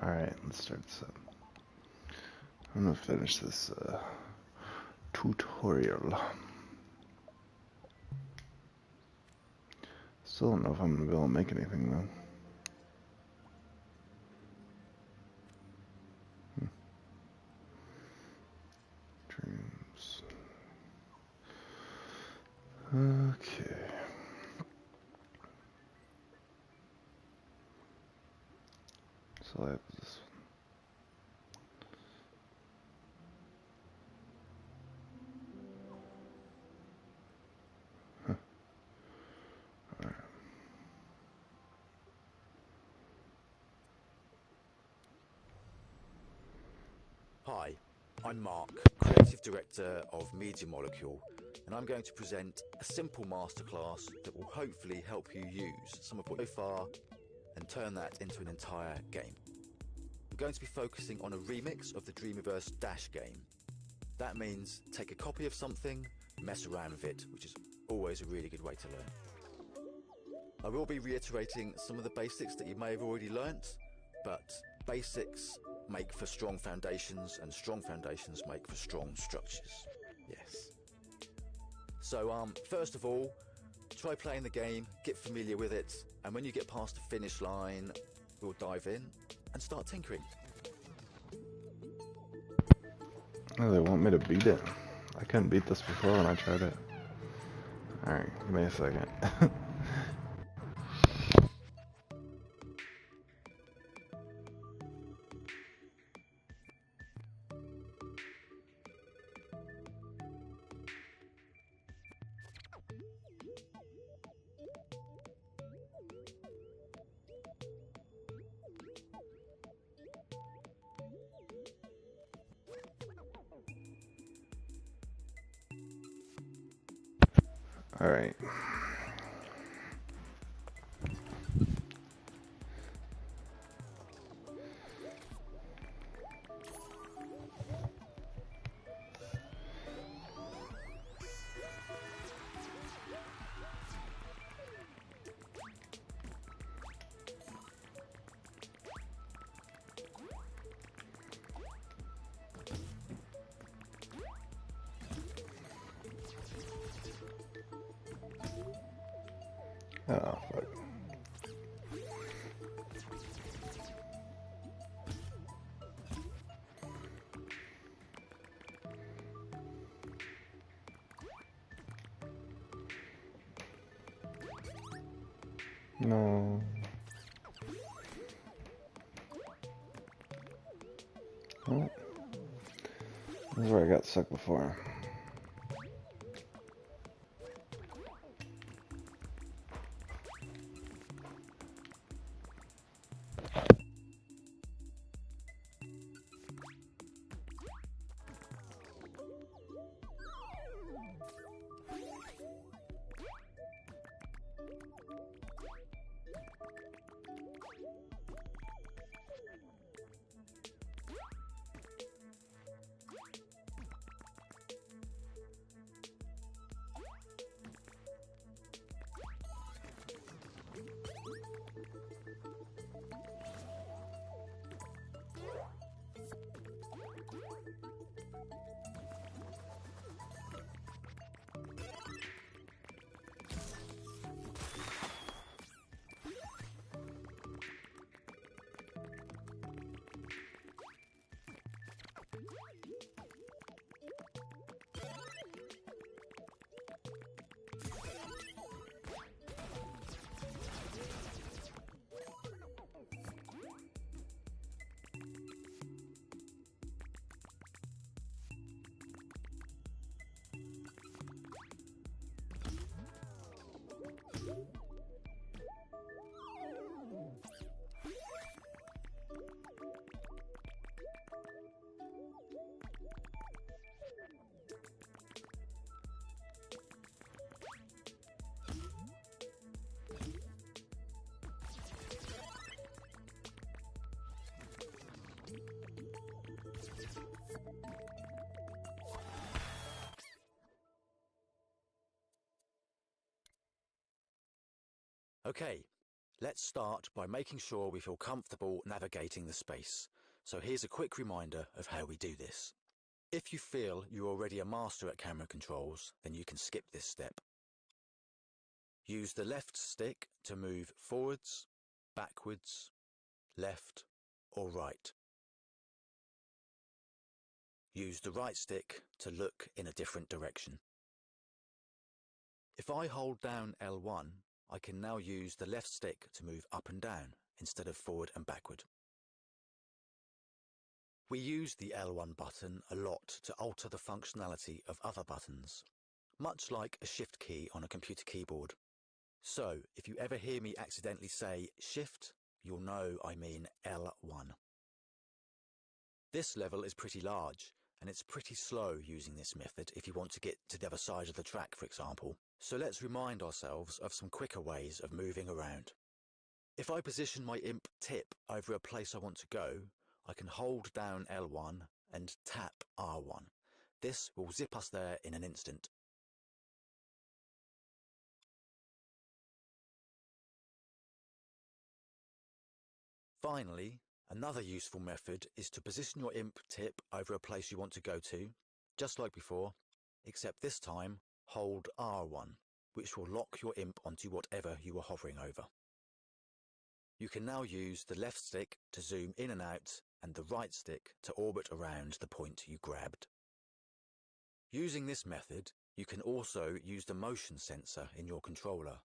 Alright, let's start this up. I'm gonna finish this tutorial. Still don't know if I'm gonna be able to make anything though. Dreams. Okay. So I have this one. Huh. Alright. Hi, I'm Mark, Creative Director of Media Molecule, and I'm going to present a simple masterclass that will hopefully help you use some of what so far and turn that into an entire game. I'm going to be focusing on a remix of the Dreamiverse Dash game. That means take a copy of something, mess around with it, which is always a really good way to learn. I will be reiterating some of the basics that you may have already learnt, but basics make for strong foundations, and strong foundations make for strong structures. Yes. So, first of all, try playing the game, get familiar with it, and when you get past the finish line, we'll dive in and start tinkering. Oh, they want me to beat it. I couldn't beat this before when I tried it. Alright, give me a second. Alright. Oh, fuck. No. Oh. This is where I got stuck before. Okay, Let's start by making sure we feel comfortable navigating the space. So here's a quick reminder of how we do this. If you feel you're already a master at camera controls, then you can skip this step. Use the left stick to move forwards, backwards, left or right. Use the right stick to look in a different direction. If I hold down L1, I can now use the left stick to move up and down instead of forward and backward. We use the L1 button a lot to alter the functionality of other buttons, much like a shift key on a computer keyboard. So, if you ever hear me accidentally say shift, you'll know I mean L1. This level is pretty large, and it's pretty slow using this method if you want to get to the other side of the track, for example. So let's remind ourselves of some quicker ways of moving around. If I position my imp tip over a place I want to go, I can hold down L1 and tap R1. This will zip us there in an instant. Finally, another useful method is to position your imp tip over a place you want to go to, just like before, except this time hold R1, which will lock your imp onto whatever you are hovering over. You can now use the left stick to zoom in and out and the right stick to orbit around the point you grabbed. Using this method, you can also use the motion sensor in your controller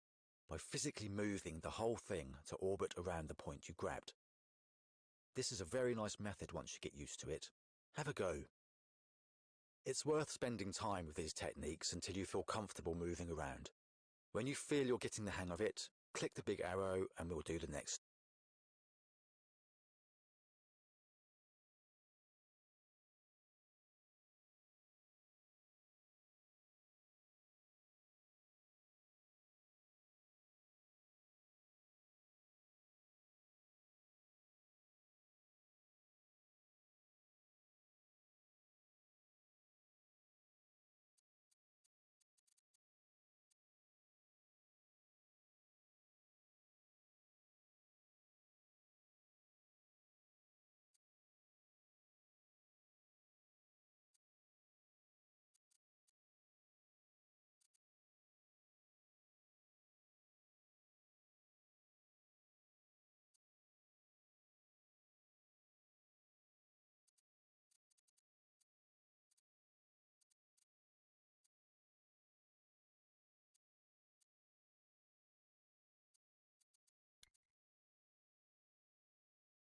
by physically moving the whole thing to orbit around the point you grabbed. This is a very nice method once you get used to it. Have a go. It's worth spending time with these techniques until you feel comfortable moving around. When you feel you're getting the hang of it, click the big arrow and we'll do the next.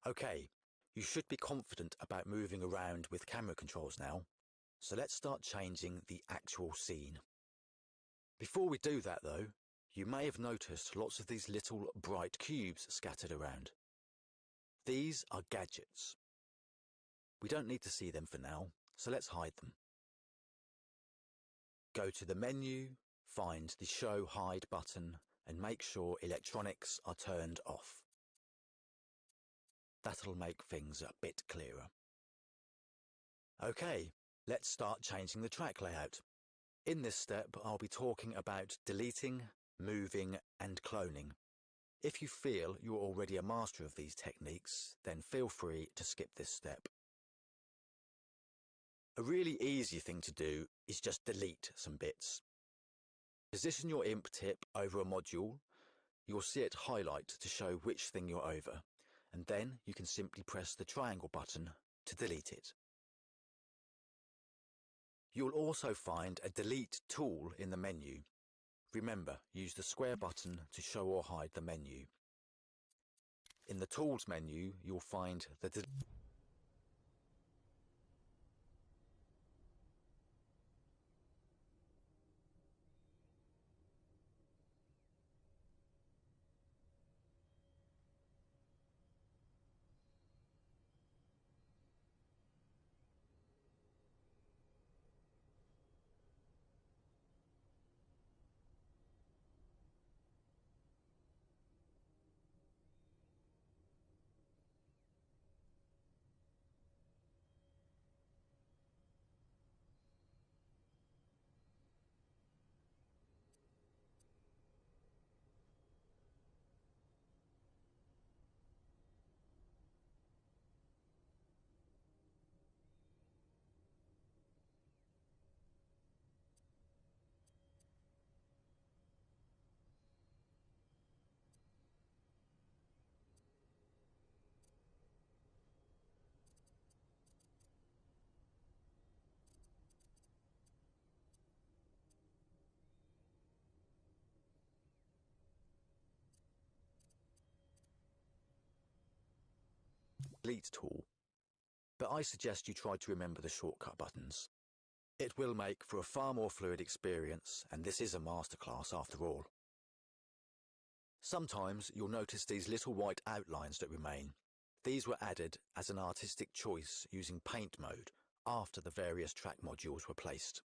Okay, you should be confident about moving around with camera controls now, so let's start changing the actual scene. Before we do that though, you may have noticed lots of these little bright cubes scattered around. These are gadgets. We don't need to see them for now, so let's hide them. Go to the menu, find the Show Hide button, and make sure electronics are turned off. That'll make things a bit clearer. Okay, let's start changing the track layout. In this step, I'll be talking about deleting, moving, and cloning. If you feel you're already a master of these techniques, then feel free to skip this step. A really easy thing to do is just delete some bits. Position your imp tip over a module. You'll see it highlight to show which thing you're over, and then you can simply press the triangle button to delete it. You'll also find a delete tool in the menu. Remember, use the square button to show or hide the menu. In the Tools menu, you'll find the delete tool, but I suggest you try to remember the shortcut buttons. It will make for a far more fluid experience, and this is a masterclass after all. Sometimes you'll notice these little white outlines that remain. These were added as an artistic choice using paint mode after the various track modules were placed.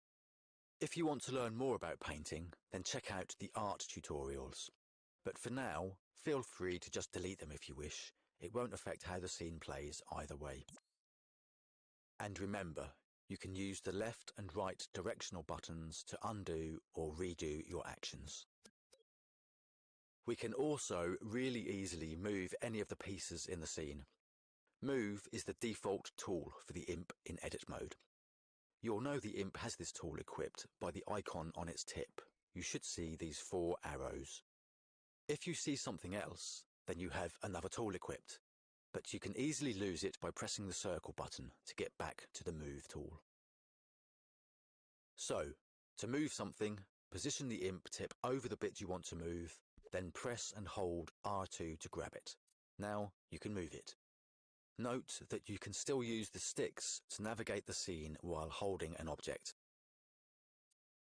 If you want to learn more about painting, then check out the art tutorials. But for now, feel free to just delete them if you wish. It won't affect how the scene plays either way. And remember, you can use the left and right directional buttons to undo or redo your actions. We can also really easily move any of the pieces in the scene. Move is the default tool for the imp in edit mode. You'll know the imp has this tool equipped by the icon on its tip. You should see these 4 arrows. If you see something else, then you have another tool equipped, but you can easily lose it by pressing the circle button to get back to the move tool. So, to move something, position the imp tip over the bit you want to move, then press and hold R2 to grab it. Now you can move it. Note that you can still use the sticks to navigate the scene while holding an object.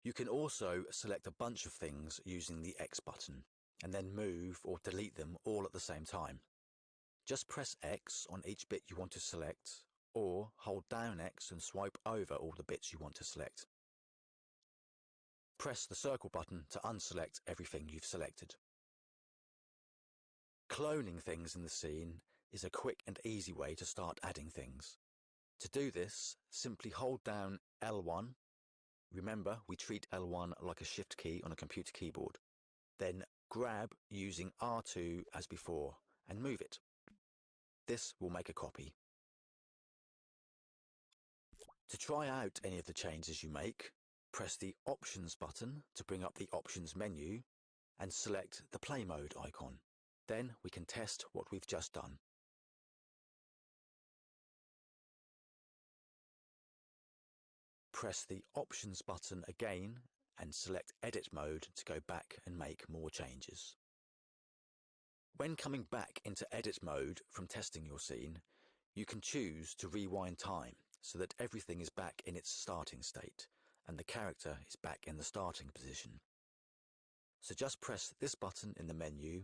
You can also select a bunch of things using the X button, and then move or delete them all at the same time. Just press X on each bit you want to select, or hold down X and swipe over all the bits you want to select. Press the circle button to unselect everything you've selected. Cloning things in the scene is a quick and easy way to start adding things. To do this, simply hold down L1. Remember, we treat L1 like a shift key on a computer keyboard. Then grab using R2 as before and move it. This will make a copy. To try out any of the changes you make, press the Options button to bring up the Options menu and select the Play Mode icon. Then we can test what we've just done. Press the Options button again and select Edit Mode to go back and make more changes. When coming back into Edit Mode from testing your scene, you can choose to rewind time so that everything is back in its starting state and the character is back in the starting position. So just press this button in the menu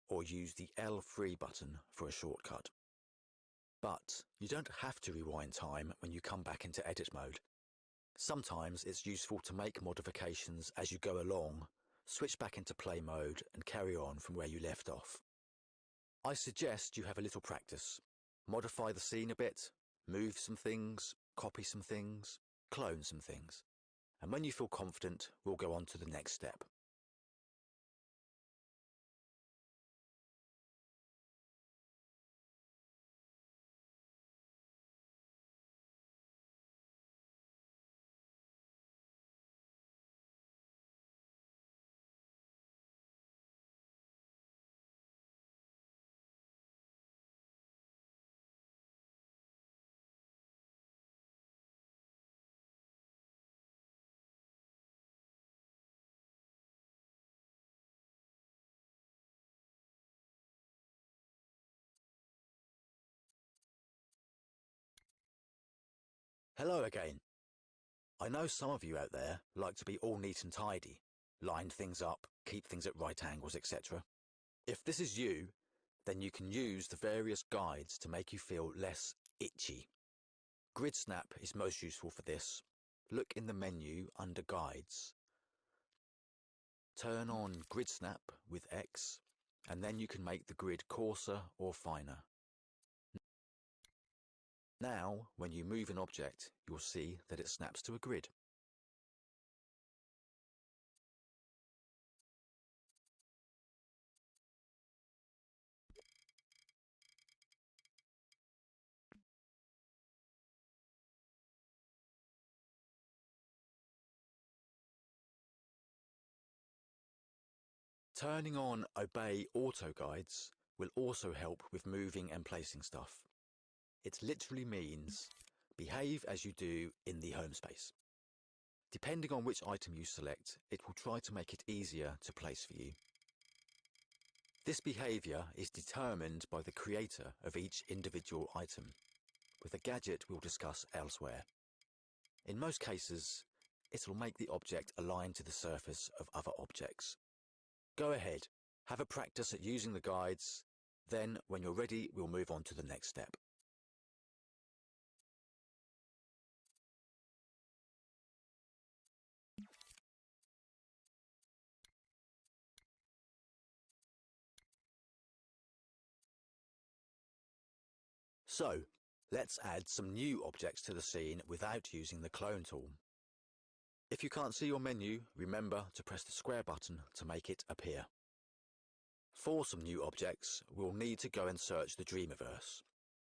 or use the L3 button for a shortcut. But you don't have to rewind time when you come back into edit mode. Sometimes it's useful to make modifications as you go along, switch back into play mode and carry on from where you left off. I suggest you have a little practice. Modify the scene a bit, move some things, copy some things, clone some things. And when you feel confident, we'll go on to the next step. Hello again. I know some of you out there like to be all neat and tidy, line things up, keep things at right angles, etc. If this is you, then you can use the various guides to make you feel less itchy. Grid Snap is most useful for this. Look in the menu under Guides. Turn on Grid Snap with X, and then you can make the grid coarser or finer. Now, when you move an object, you'll see that it snaps to a grid. Turning on Obey Auto Guides will also help with moving and placing stuff. It literally means behave as you do in the home space. Depending on which item you select, it will try to make it easier to place for you. This behaviour is determined by the creator of each individual item, with a gadget we'll discuss elsewhere. In most cases, it'll make the object align to the surface of other objects. Go ahead, have a practice at using the guides, then when you're ready we'll move on to the next step. So, let's add some new objects to the scene without using the clone tool. If you can't see your menu, remember to press the square button to make it appear. For some new objects, we'll need to go and search the Dreamiverse.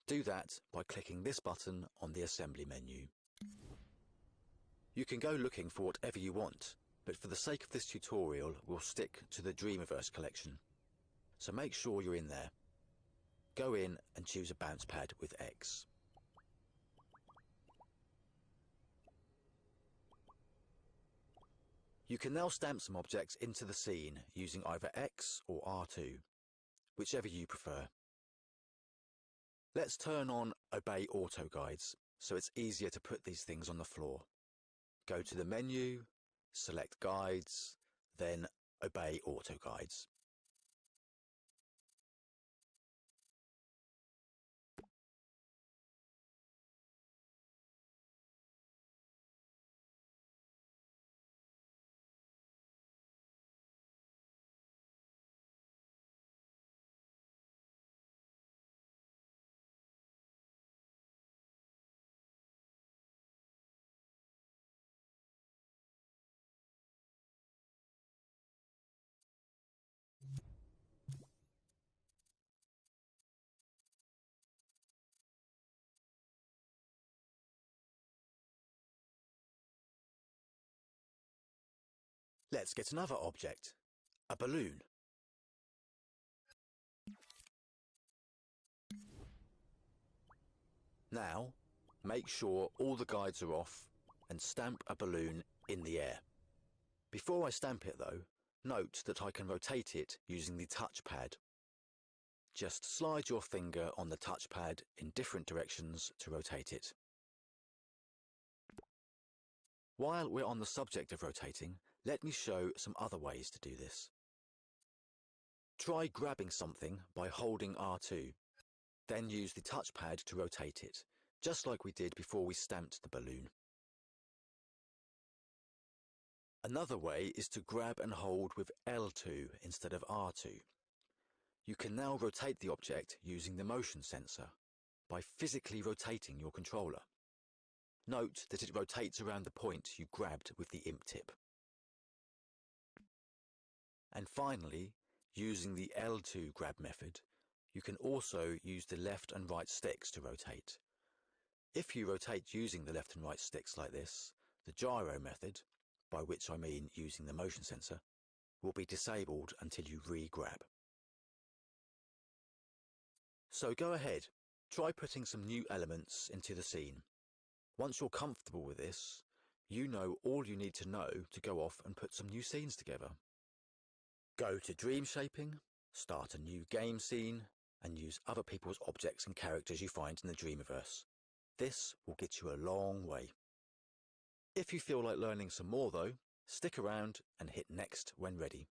Do that by clicking this button on the assembly menu. You can go looking for whatever you want, but for the sake of this tutorial, we'll stick to the Dreamiverse collection. So make sure you're in there. Go in and choose a bounce pad with X. You can now stamp some objects into the scene using either X or R2, whichever you prefer. Let's turn on Obey Auto Guides, so it's easier to put these things on the floor. Go to the menu, select Guides, then Obey Auto Guides. Let's get another object, a balloon. Now, make sure all the guides are off and stamp a balloon in the air. Before I stamp it though, note that I can rotate it using the touchpad. Just slide your finger on the touchpad in different directions to rotate it. While we're on the subject of rotating, let me show some other ways to do this. Try grabbing something by holding R2, then use the touchpad to rotate it, just like we did before we stamped the balloon. Another way is to grab and hold with L2 instead of R2. You can now rotate the object using the motion sensor by physically rotating your controller. Note that it rotates around the point you grabbed with the imp tip. And finally, using the L2 grab method, you can also use the left and right sticks to rotate. If you rotate using the left and right sticks like this, the gyro method, by which I mean using the motion sensor, will be disabled until you re-grab. So go ahead, try putting some new elements into the scene. Once you're comfortable with this, you know all you need to know to go off and put some new scenes together. Go to Dream Shaping, start a new game scene, and use other people's objects and characters you find in the Dreamiverse. This will get you a long way. If you feel like learning some more though, stick around and hit next when ready.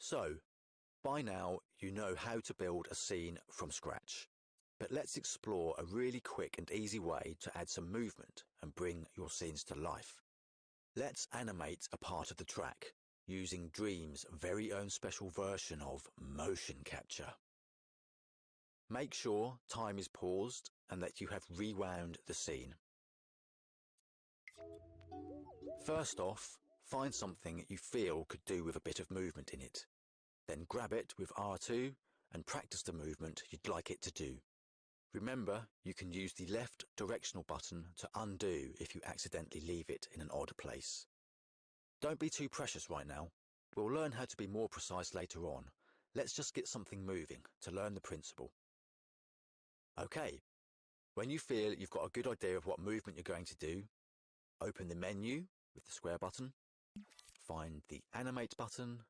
So, by now you know how to build a scene from scratch. But let's explore a really quick and easy way to add some movement and bring your scenes to life. Let's animate a part of the track, using Dream's very own special version of motion capture. Make sure time is paused and that you have rewound the scene. First off, find something you feel could do with a bit of movement in it. Then grab it with R2 and practice the movement you'd like it to do. Remember, you can use the left directional button to undo if you accidentally leave it in an odd place. Don't be too precious right now. We'll learn how to be more precise later on. Let's just get something moving to learn the principle. Okay, when you feel you've got a good idea of what movement you're going to do, open the menu with the square button, find the Animate button,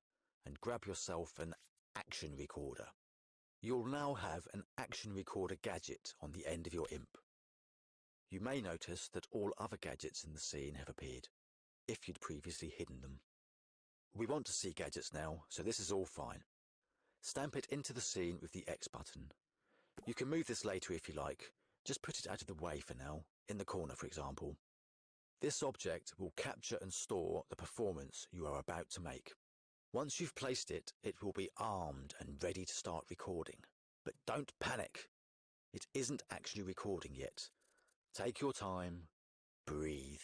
and grab yourself an action recorder. You'll now have an action recorder gadget on the end of your imp. You may notice that all other gadgets in the scene have appeared, if you'd previously hidden them. We want to see gadgets now, so this is all fine. Stamp it into the scene with the X button. You can move this later if you like, just put it out of the way for now, in the corner for example. This object will capture and store the performance you are about to make. Once you've placed it, it will be armed and ready to start recording. But don't panic. It isn't actually recording yet. Take your time, breathe.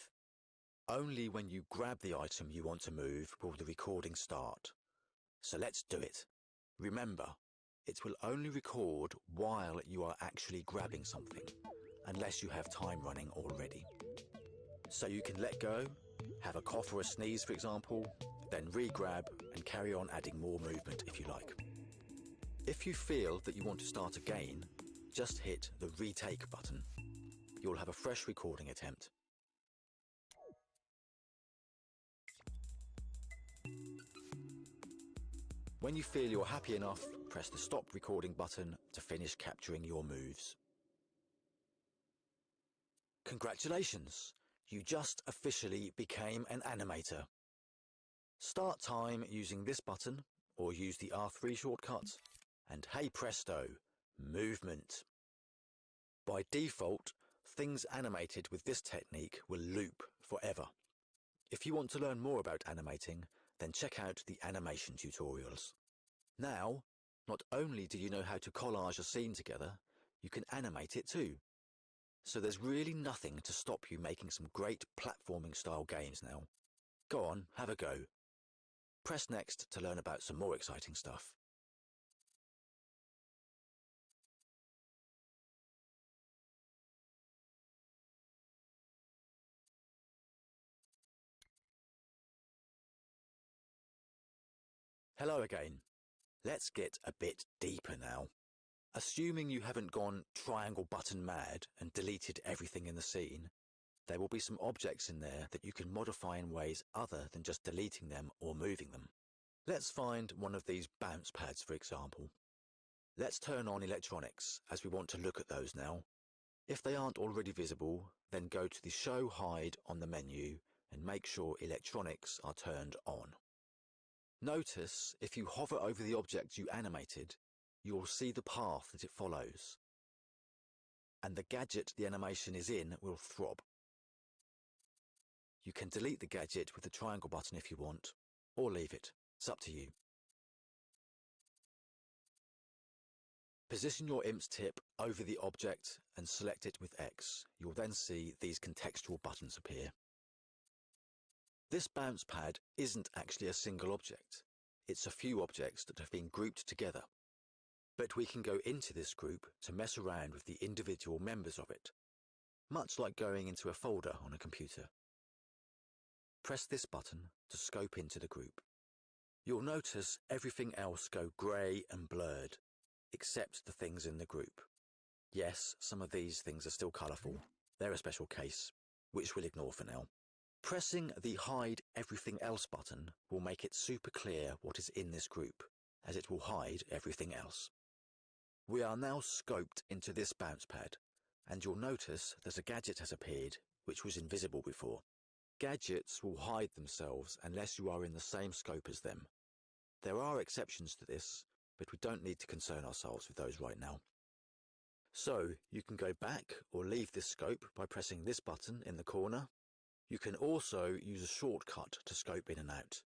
Only when you grab the item you want to move will the recording start. So let's do it. Remember, it will only record while you are actually grabbing something, unless you have time running already. So you can let go, have a cough or a sneeze for example, then re-grab and carry on adding more movement if you like. If you feel that you want to start again, just hit the retake button. You'll have a fresh recording attempt. When you feel you're happy enough, press the stop recording button to finish capturing your moves. Congratulations! You just officially became an animator. Start time using this button, or use the R3 shortcut, and hey presto, movement. By default, things animated with this technique will loop forever. If you want to learn more about animating, then check out the animation tutorials. Now, not only do you know how to collage a scene together, you can animate it too. So there's really nothing to stop you making some great platforming style games now. Go on, have a go. Press next to learn about some more exciting stuff. Hello again. Let's get a bit deeper now. Assuming you haven't gone triangle button mad and deleted everything in the scene, there will be some objects in there that you can modify in ways other than just deleting them or moving them. Let's find one of these bounce pads for example. Let's turn on electronics as we want to look at those now. If they aren't already visible, then go to the Show Hide on the menu and make sure electronics are turned on. Notice if you hover over the object you animated, you will see the path that it follows, and the gadget the animation is in will throb. You can delete the gadget with the triangle button if you want, or leave it. It's up to you. Position your imp's tip over the object and select it with X. You'll then see these contextual buttons appear. This bounce pad isn't actually a single object. It's a few objects that have been grouped together. But we can go into this group to mess around with the individual members of it, much like going into a folder on a computer. Press this button to scope into the group. You'll notice everything else go grey and blurred, except the things in the group. Yes, some of these things are still colourful. They're a special case, which we'll ignore for now. Pressing the Hide Everything Else button will make it super clear what is in this group, as it will hide everything else. We are now scoped into this bounce pad, and you'll notice that a gadget has appeared, which was invisible before. Gadgets will hide themselves unless you are in the same scope as them. There are exceptions to this, but we don't need to concern ourselves with those right now. So, you can go back or leave this scope by pressing this button in the corner. You can also use a shortcut to scope in and out.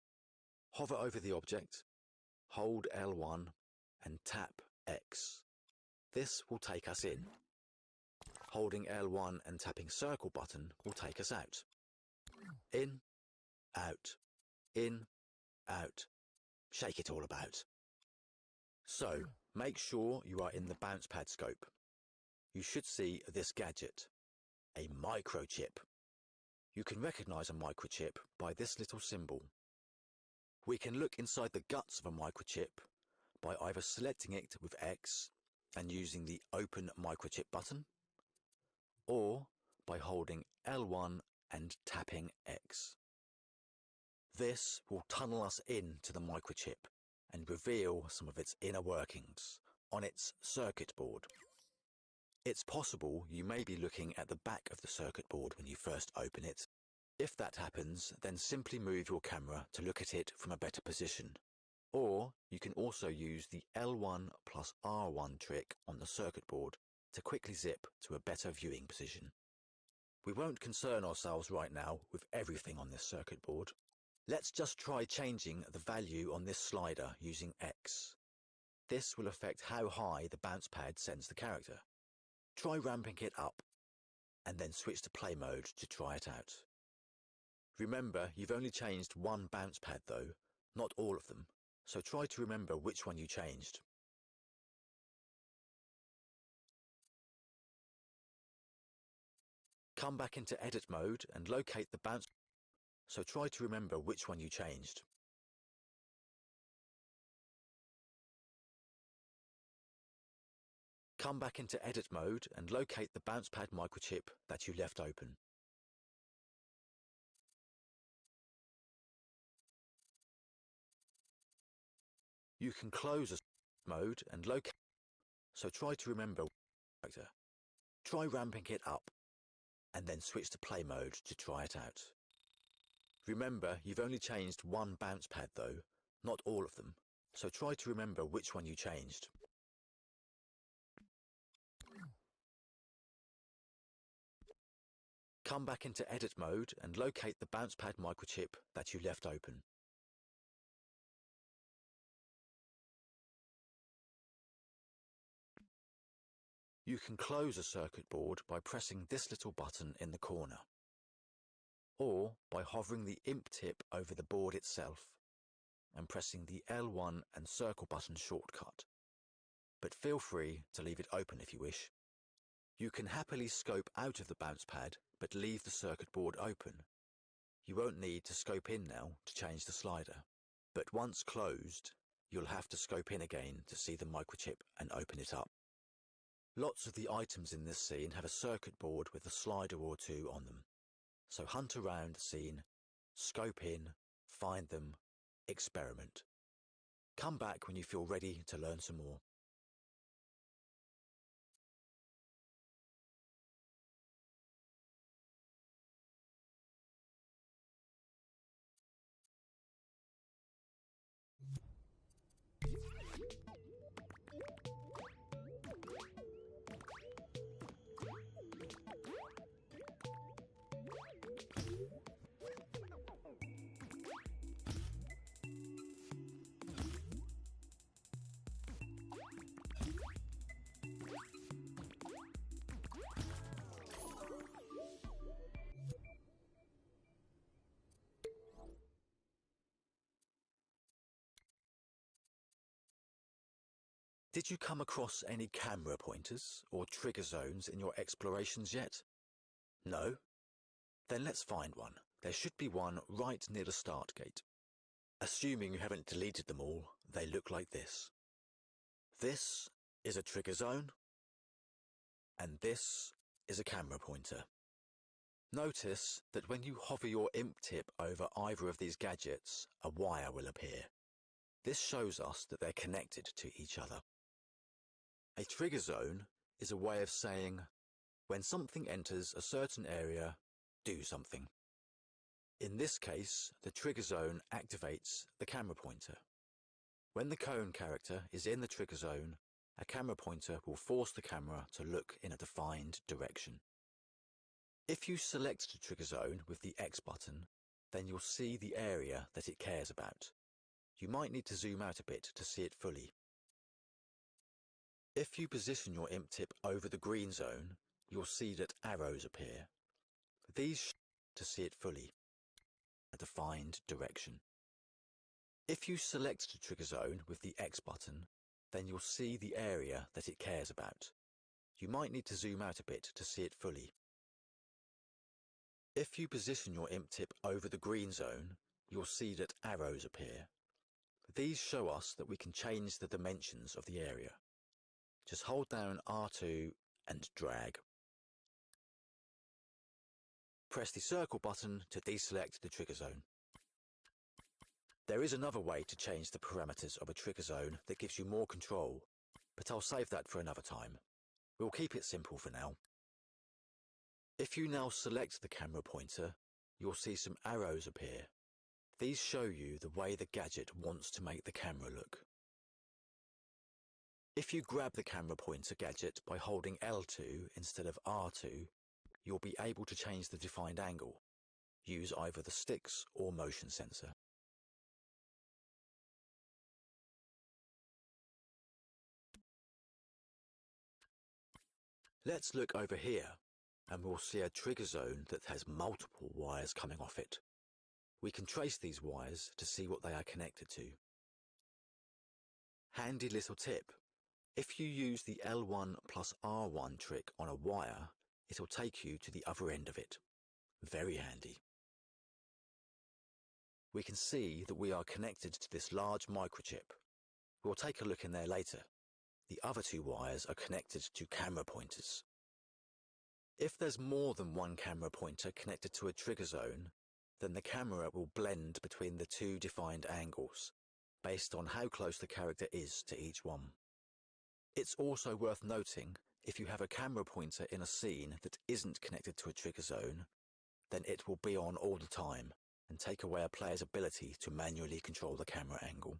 Hover over the object, hold L1 and tap X. This will take us in. Holding L1 and tapping circle button will take us out. In, out, in, out. Shake it all about. So, make sure you are in the bounce pad scope. You should see this gadget, a microchip. You can recognize a microchip by this little symbol. We can look inside the guts of a microchip by either selecting it with X and using the Open Microchip button, or by holding L1 and tapping X. This will tunnel us into the microchip and reveal some of its inner workings on its circuit board. It's possible you may be looking at the back of the circuit board when you first open it. If that happens, then simply move your camera to look at it from a better position. Or you can also use the L1 plus R1 trick on the circuit board to quickly zip to a better viewing position. We won't concern ourselves right now with everything on this circuit board. Let's just try changing the value on this slider using X. This will affect how high the bounce pad sends the character. Try ramping it up, and then switch to play mode to try it out. Remember, you've only changed one bounce pad though, not all of them, so try to remember which one you changed. Come back into edit mode and locate the bounce, so try to remember which one you changed. Come back into edit mode and locate the bounce pad microchip that you left open. You can close a mode and locate, so try to remember. Try ramping it up, and then switch to play mode to try it out. Remember, you've only changed one bounce pad though, not all of them, so try to remember which one you changed. Come back into edit mode and locate the bounce pad microchip that you left open. You can close a circuit board by pressing this little button in the corner, or by hovering the imp tip over the board itself and pressing the L1 and circle button shortcut. But feel free to leave it open if you wish. You can happily scope out of the bounce pad, but leave the circuit board open. You won't need to scope in now to change the slider, but once closed, you'll have to scope in again to see the microchip and open it up. Lots of the items in this scene have a circuit board with a slider or two on them, so hunt around the scene, scope in, find them, experiment. Come back when you feel ready to learn some more. Did you come across any camera pointers or trigger zones in your explorations yet? No? Then let's find one. There should be one right near the start gate. Assuming you haven't deleted them all, they look like this. This is a trigger zone, and this is a camera pointer. Notice that when you hover your imp tip over either of these gadgets, a wire will appear. This shows us that they're connected to each other. A trigger zone is a way of saying, when something enters a certain area, do something. In this case, the trigger zone activates the camera pointer. When the cone character is in the trigger zone, a camera pointer will force the camera to look in a defined direction. If you select the trigger zone with the X button, then you'll see the area that it cares about. You might need to zoom out a bit to see it fully. If you position your imp tip over the green zone, you'll see that arrows appear. These to see it fully, a defined direction. If you select the trigger zone with the X button, then you'll see the area that it cares about. You might need to zoom out a bit to see it fully. If you position your imp tip over the green zone, you'll see that arrows appear. These show us that we can change the dimensions of the area. Just hold down R2 and drag. Press the circle button to deselect the trigger zone. There is another way to change the parameters of a trigger zone that gives you more control, but I'll save that for another time. We'll keep it simple for now. If you now select the camera pointer, you'll see some arrows appear. These show you the way the gadget wants to make the camera look. If you grab the camera pointer gadget by holding L2 instead of R2, you'll be able to change the defined angle. Use either the sticks or motion sensor. Let's look over here, and we'll see a trigger zone that has multiple wires coming off it. We can trace these wires to see what they are connected to. Handy little tip. If you use the L1 plus R1 trick on a wire, it'll take you to the other end of it. Very handy. We can see that we are connected to this large microchip. We'll take a look in there later. The other two wires are connected to camera pointers. If there's more than one camera pointer connected to a trigger zone, then the camera will blend between the two defined angles, based on how close the character is to each one. It's also worth noting, if you have a camera pointer in a scene that isn't connected to a trigger zone, then it will be on all the time and take away a player's ability to manually control the camera angle.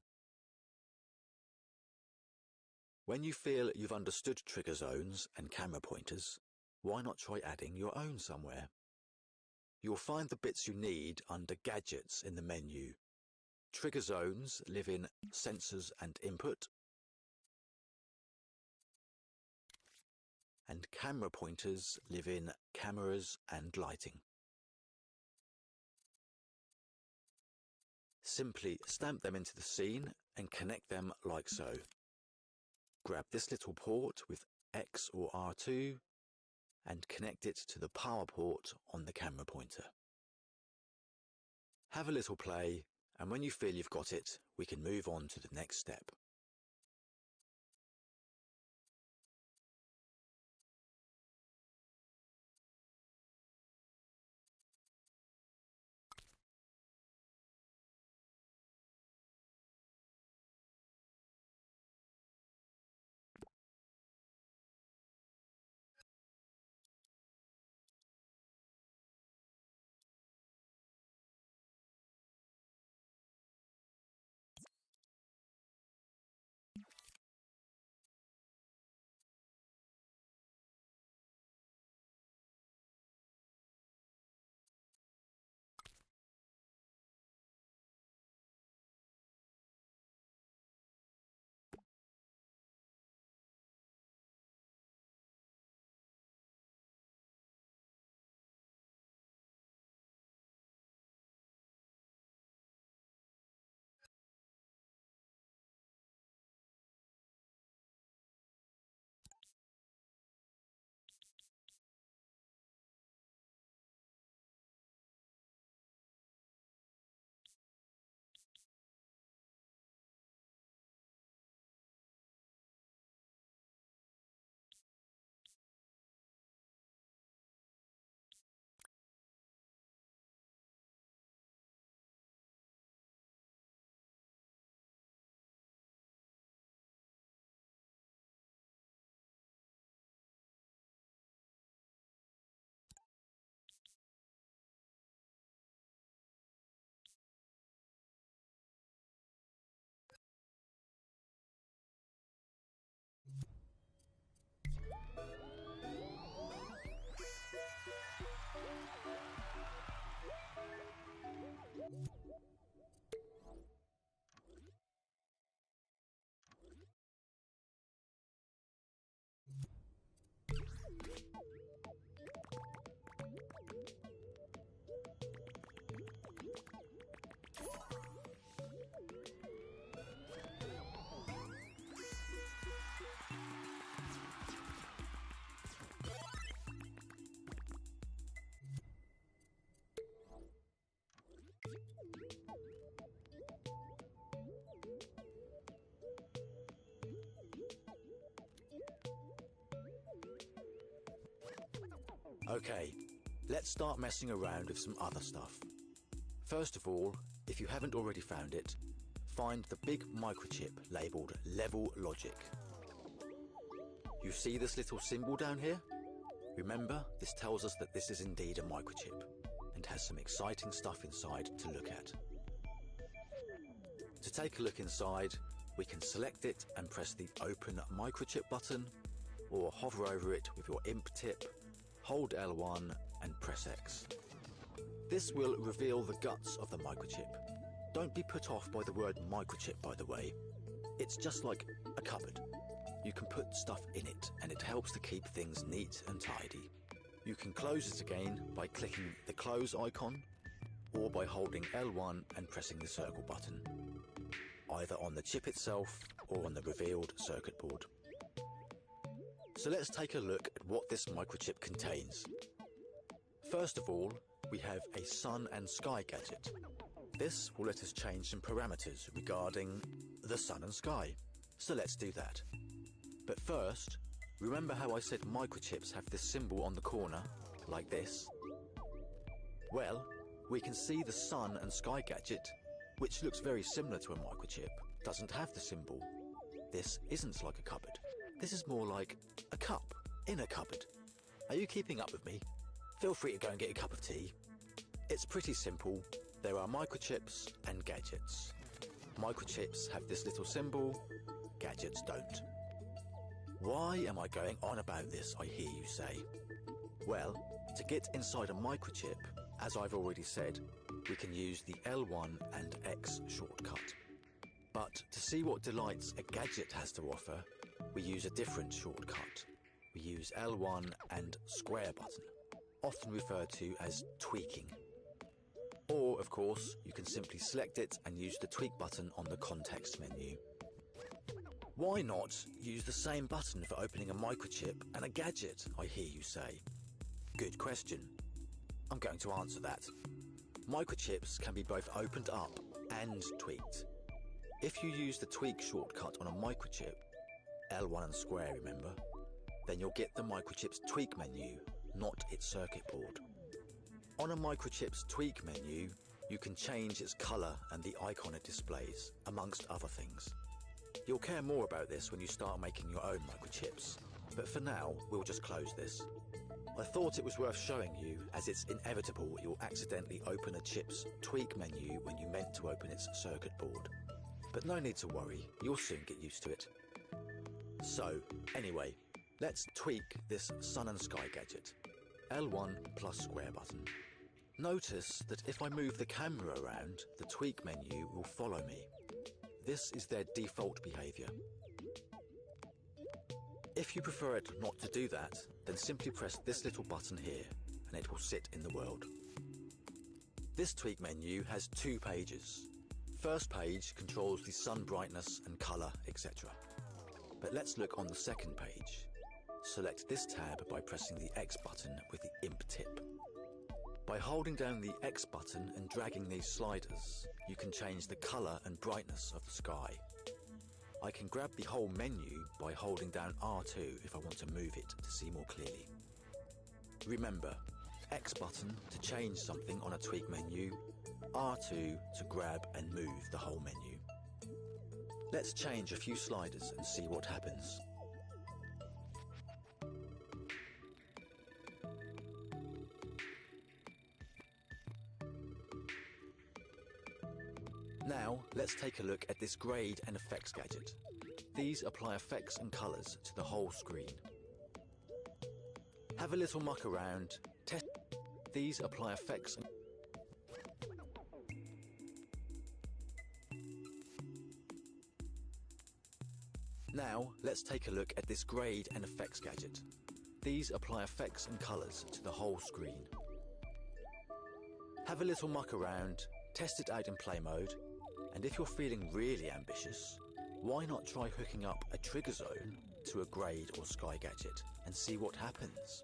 When you feel you've understood trigger zones and camera pointers, why not try adding your own somewhere? You'll find the bits you need under Gadgets in the menu. Trigger zones live in Sensors and Input, and camera pointers live in Cameras and Lighting. Simply stamp them into the scene and connect them like so. Grab this little port with X or R2 and connect it to the power port on the camera pointer. Have a little play, and when you feel you've got it, we can move on to the next step. Okay, let's start messing around with some other stuff. First of all, if you haven't already found it, find the big microchip labelled Level Logic. You see this little symbol down here? Remember, this tells us that this is indeed a microchip and has some exciting stuff inside to look at. To take a look inside, we can select it and press the Open Microchip button, or hover over it with your imp tip, hold L1 and press X. This will reveal the guts of the microchip. Don't be put off by the word microchip, by the way. It's just like a cupboard. You can put stuff in it and it helps to keep things neat and tidy. You can close it again by clicking the close icon or by holding L1 and pressing the circle button, either on the chip itself or on the revealed circuit board. So let's take a look at what this microchip contains. First of all, we have a sun and sky gadget. This will let us change some parameters regarding the sun and sky. So let's do that. But first, remember how I said microchips have this symbol on the corner, like this? Well, we can see the sun and sky gadget, which looks very similar to a microchip, doesn't have the symbol. This isn't like a cupboard. This is more like a cup in a cupboard. Are you keeping up with me? Feel free to go and get a cup of tea. It's pretty simple. There are microchips and gadgets. Microchips have this little symbol, gadgets don't. Why am I going on about this, I hear you say? Well, to get inside a microchip, as I've already said, we can use the L1 and X shortcut. But to see what delights a gadget has to offer, we use a different shortcut. We use L1 and square button, often referred to as tweaking. Or, of course, you can simply select it and use the tweak button on the context menu. Why not use the same button for opening a microchip and a gadget, I hear you say? Good question. I'm going to answer that. Microchips can be both opened up and tweaked. If you use the tweak shortcut on a microchip, L1 and square, remember, then you'll get the microchip's tweak menu, not its circuit board. On a microchip's tweak menu, you can change its colour and the icon it displays, amongst other things. You'll care more about this when you start making your own microchips, but for now, we'll just close this. I thought it was worth showing you, as it's inevitable you'll accidentally open a chip's tweak menu when you meant to open its circuit board. But no need to worry, you'll soon get used to it. So, anyway, let's tweak this sun and sky gadget. L1 plus square button. Notice that if I move the camera around, the tweak menu will follow me. This is their default behaviour. If you prefer it not to do that, then simply press this little button here, and it will sit in the world. This tweak menu has two pages. First page controls the sun brightness and colour, etc. But let's look on the second page. Select this tab by pressing the X button with the imp tip. By holding down the X button and dragging these sliders, you can change the colour and brightness of the sky. I can grab the whole menu by holding down R2 if I want to move it to see more clearly. Remember, X button to change something on a tweak menu, R2 to grab and move the whole menu. Let's change a few sliders and see what happens. Now, let's take a look at this grade and effects gadget. These apply effects and colours to the whole screen. Have a little muck around, test. These apply effects and Now, let's take a look at this grade and effects gadget. These apply effects and colours to the whole screen. Have a little muck around, test it out in play mode, and if you're feeling really ambitious, why not try hooking up a trigger zone to a grade or sky gadget and see what happens?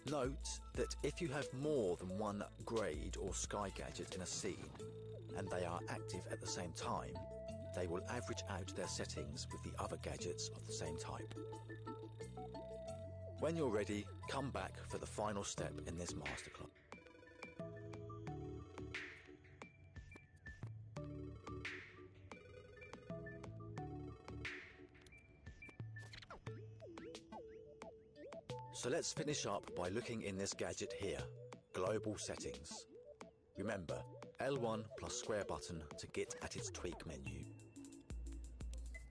Note that if you have more than one grade or sky gadget in a scene, and they are active at the same time, they will average out their settings with the other gadgets of the same type. When you're ready, come back for the final step in this masterclass. So let's finish up by looking in this gadget here, Global Settings. Remember, L1 plus square button to get at its tweak menu.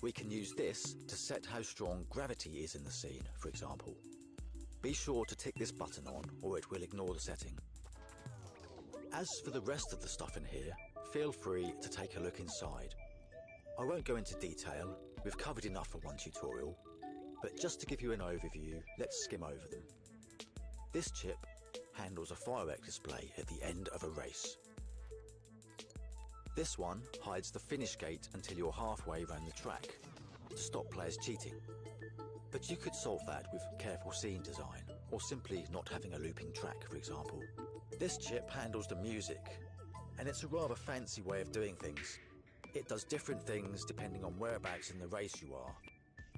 We can use this to set how strong gravity is in the scene, for example. Be sure to tick this button on or it will ignore the setting. As for the rest of the stuff in here, feel free to take a look inside. I won't go into detail, we've covered enough for one tutorial, but just to give you an overview, let's skim over them. This chip handles a firework display at the end of a race. This one hides the finish gate until you're halfway around the track, to stop players cheating. But you could solve that with careful scene design, or simply not having a looping track, for example. This chip handles the music, and it's a rather fancy way of doing things. It does different things depending on whereabouts in the race you are,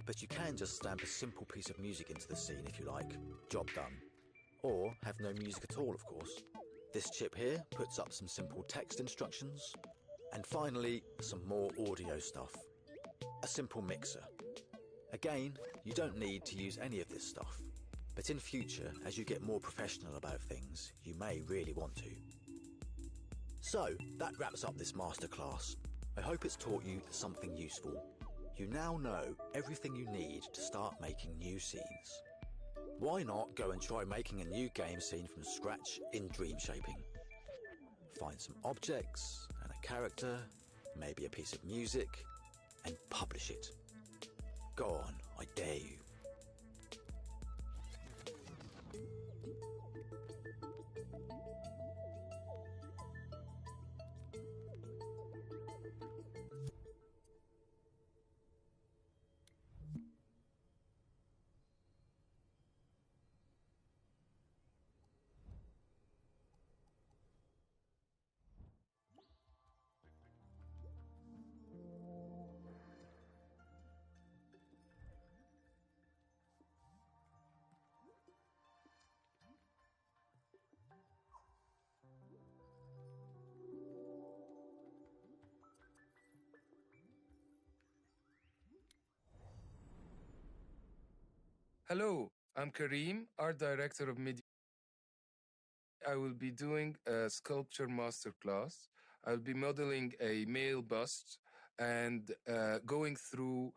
but you can just stamp a simple piece of music into the scene if you like, job done. Or have no music at all, of course. This chip here puts up some simple text instructions, and finally, some more audio stuff. A simple mixer. Again, you don't need to use any of this stuff, but in future, as you get more professional about things, you may really want to. So, that wraps up this masterclass. I hope it's taught you something useful. You now know everything you need to start making new scenes. Why not go and try making a new game scene from scratch in dream shaping? Find some objects and a character, maybe a piece of music, and publish it. Go on, I dare you. Hello, I'm Kareem, art director of Media. I will be doing a sculpture masterclass. I'll be modeling a male bust and going through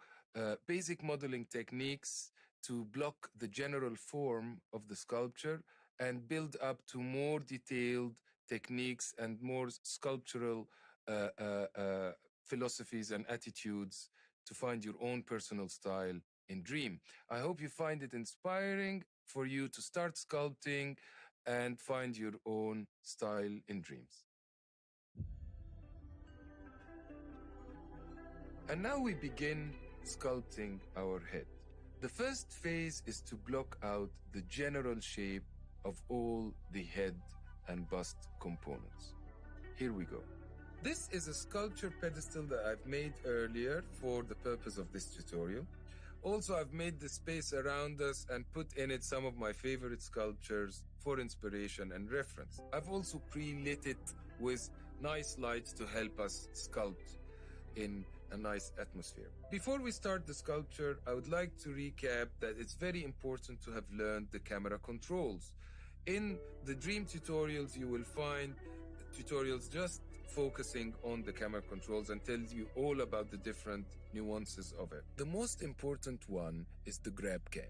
basic modeling techniques to block the general form of the sculpture and build up to more detailed techniques and more sculptural philosophies and attitudes to find your own personal style in Dream. I hope you find it inspiring for you to start sculpting and find your own style in Dreams. And now we begin sculpting our head. The first phase is to block out the general shape of all the head and bust components. Here we go. This is a sculpture pedestal that I've made earlier for the purpose of this tutorial. Also, I've made the space around us and put in it some of my favorite sculptures for inspiration and reference. I've also pre-lit it with nice lights to help us sculpt in a nice atmosphere. Before we start the sculpture, I would like to recap that it's very important to have learned the camera controls. In the Dream tutorials, you will find tutorials just focusing on the camera controls and tells you all about the different nuances of it. The most important one is the grab cam,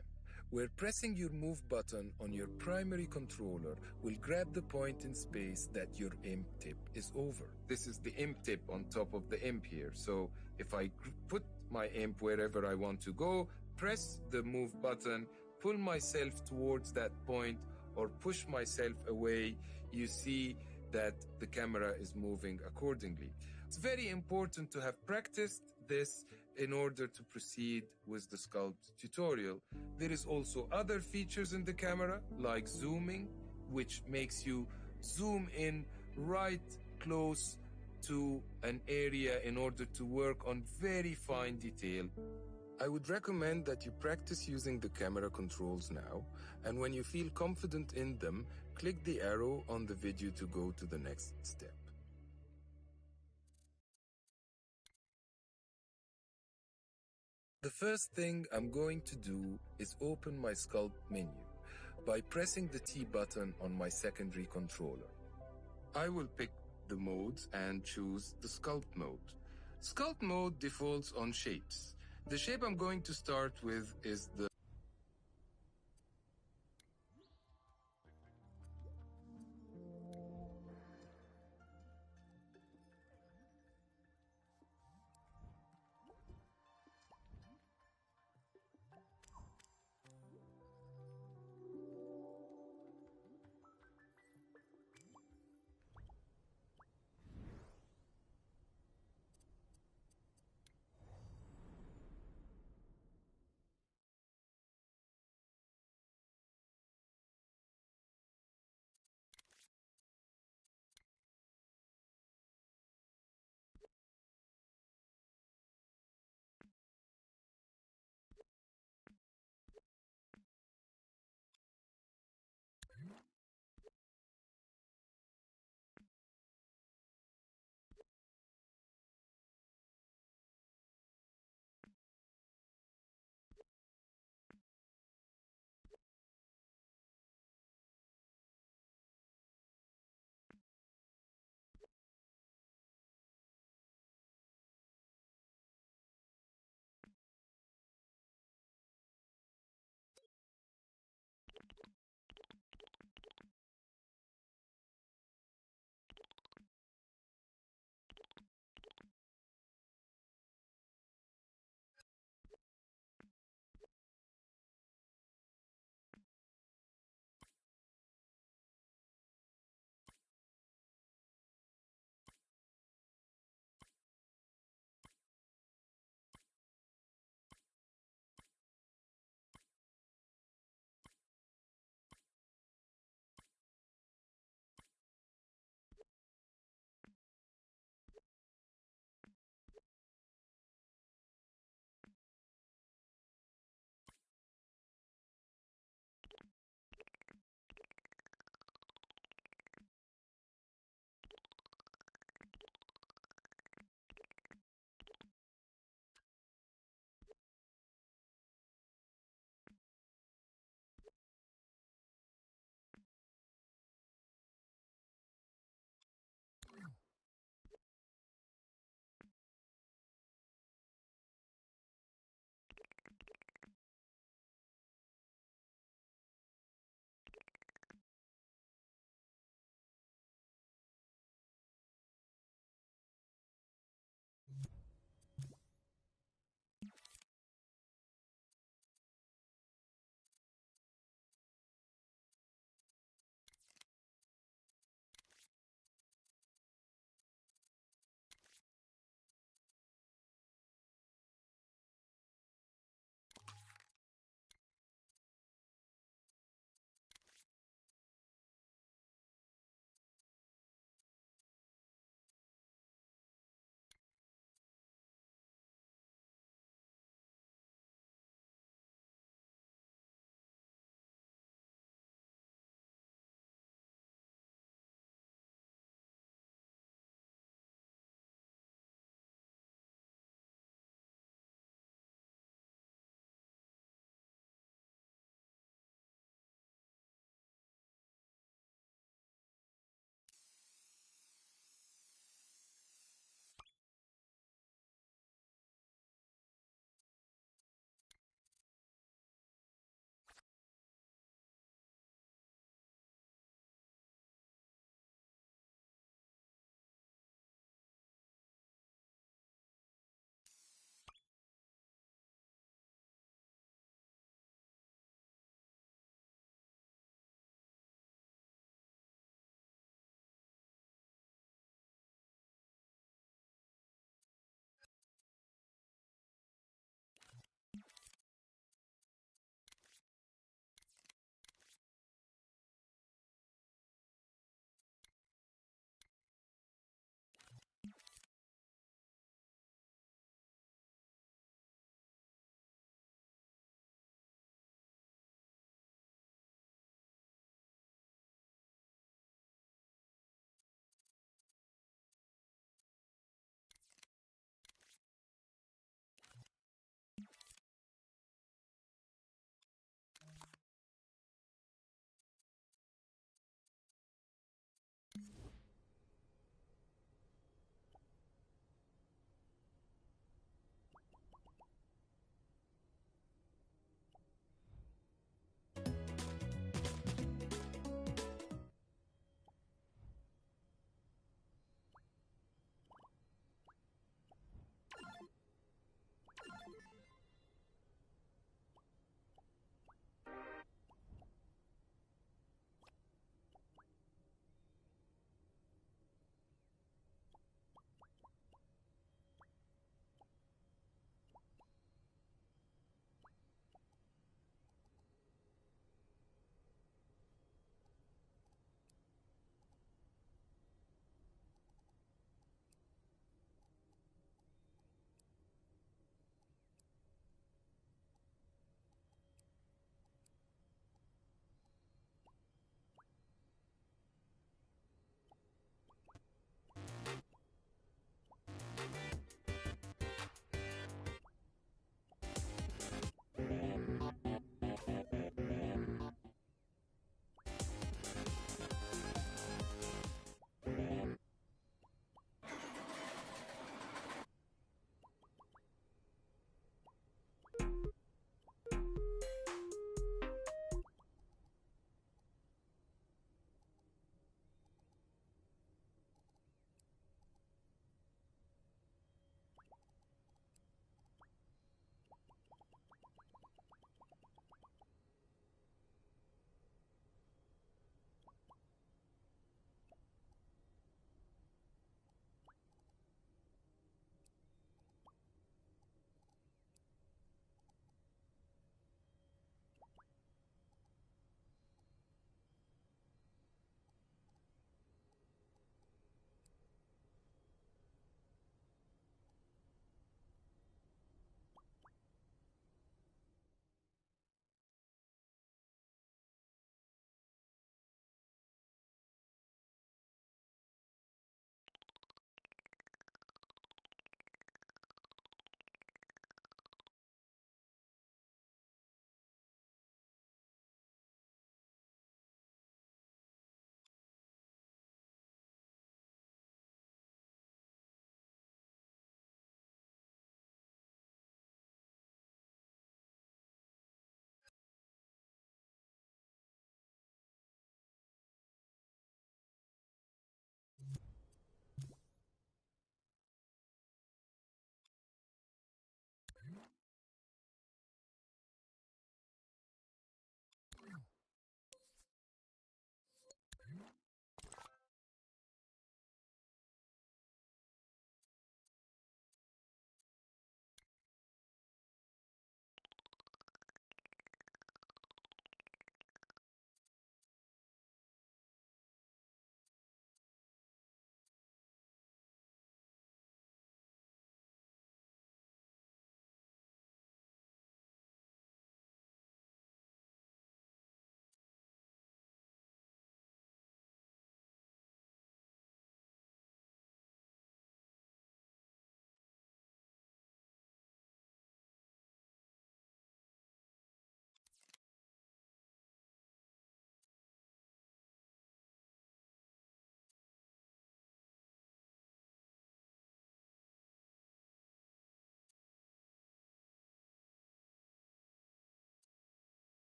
where pressing your move button on your primary controller will grab the point in space that your imp tip is over. This is the imp tip on top of the imp here. So if I put my imp wherever I want to go, press the move button, pull myself towards that point, or push myself away, you see that the camera is moving accordingly. It's very important to have practiced this in order to proceed with the sculpt tutorial. There is also other features in the camera, like zooming, which makes you zoom in right close to an area in order to work on very fine detail. I would recommend that you practice using the camera controls now, and when you feel confident in them, click the arrow on the video to go to the next step. The first thing I'm going to do is open my sculpt menu by pressing the T button on my secondary controller. I will pick the modes and choose the sculpt mode. Sculpt mode defaults on shapes. The shape I'm going to start with is the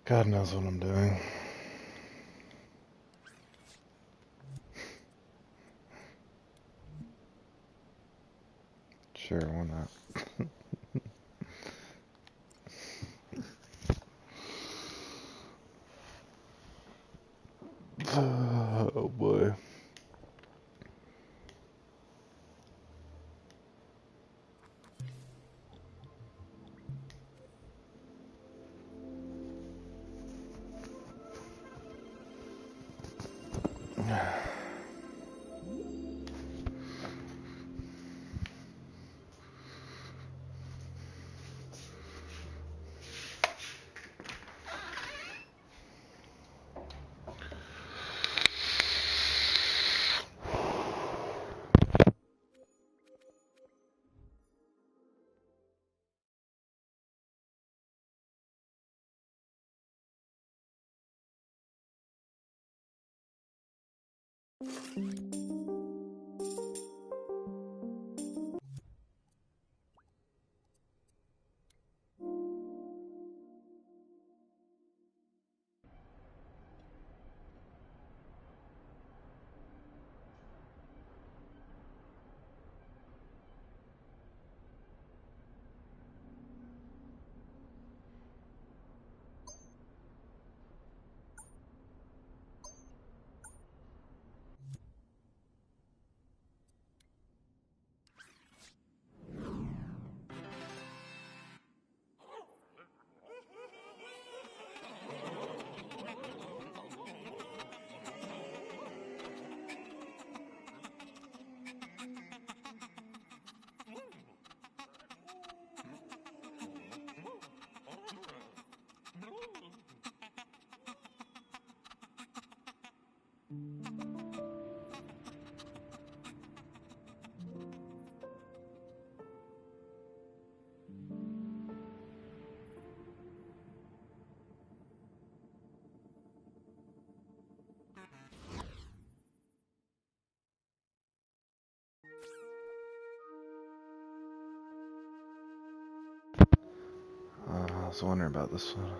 God knows what I'm doing. Sure, why not? Oh boy. I was wondering about this one.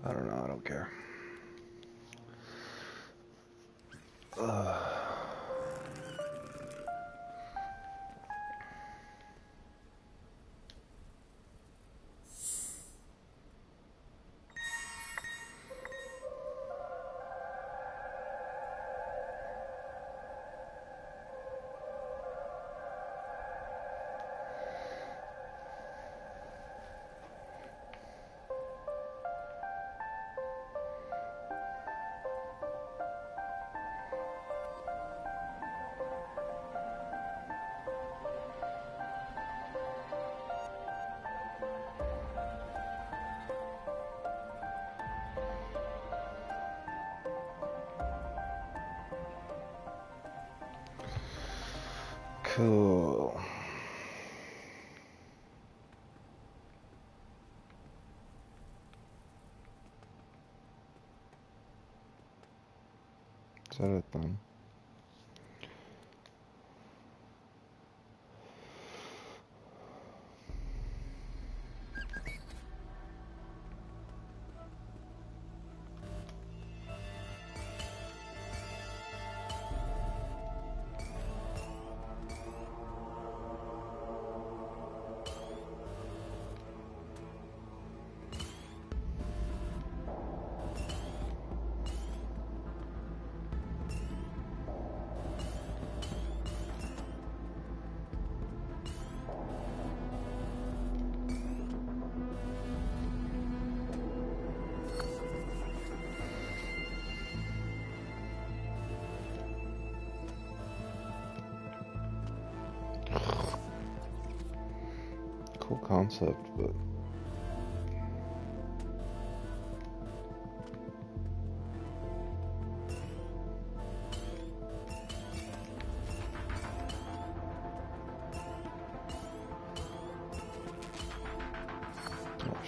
I don't know, I don't care. Cool. Is that it then? Cool concept, but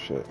shit.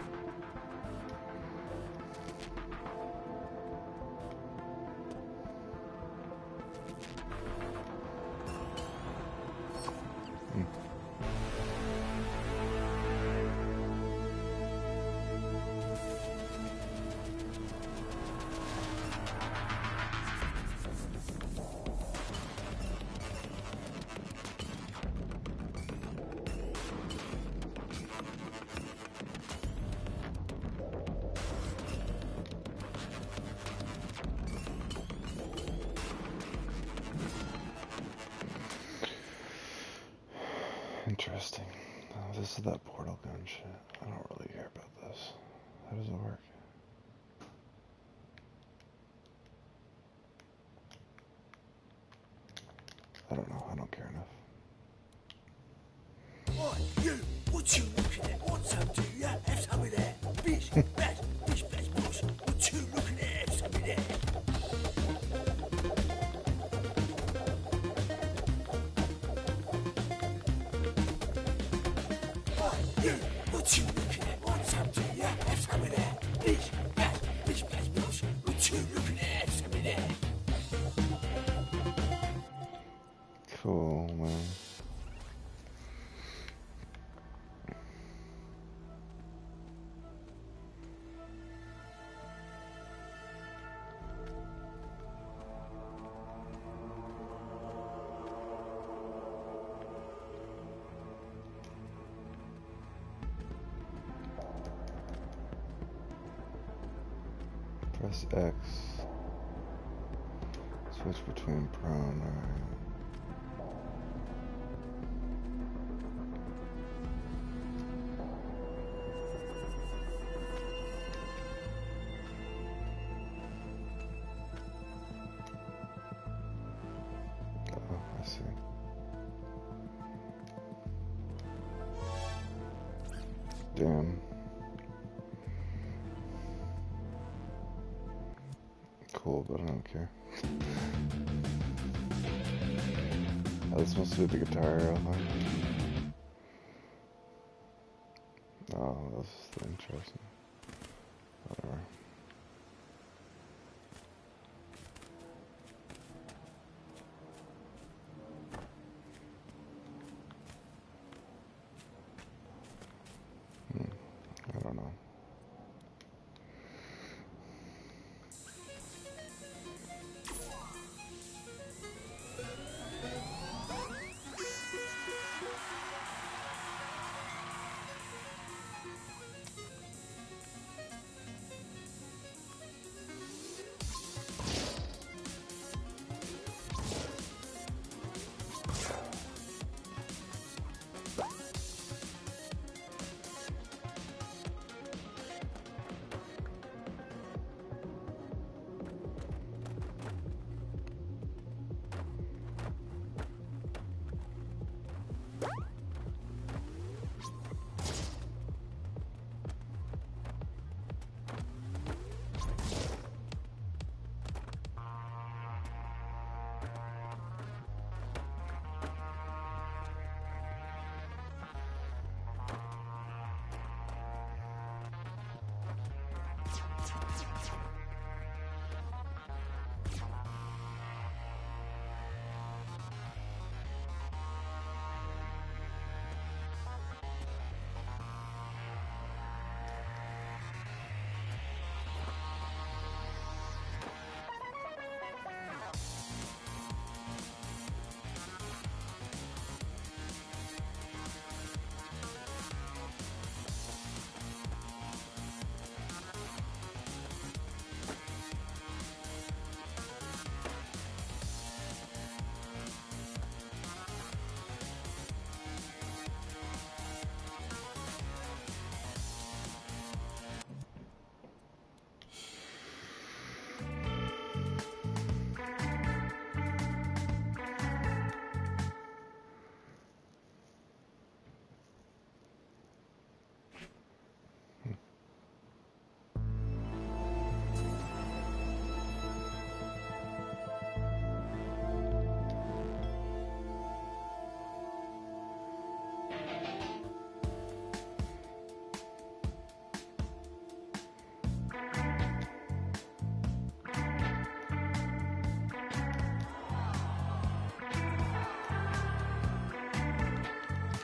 Interesting. Oh, this is that portal gun shit. I don't really care about this. How does it work? I don't know. I don't care enough. Oi, you! What you looking at? What's up, do you? Have some of that. Bish, bash, bish, bash, bosh. What you looking at? Have some of that. Oi, you! What you looking at? What's up, do you? Have some of that. Bish, bash, bosh. What you looking at? Have some of that. Cool, man. Press X. Switch between prone, alright. Oh, I see. Damn. Cool, but I don't care. Oh, this must be the guitar hero thing. Oh, this is interesting. Whatever. I don't know.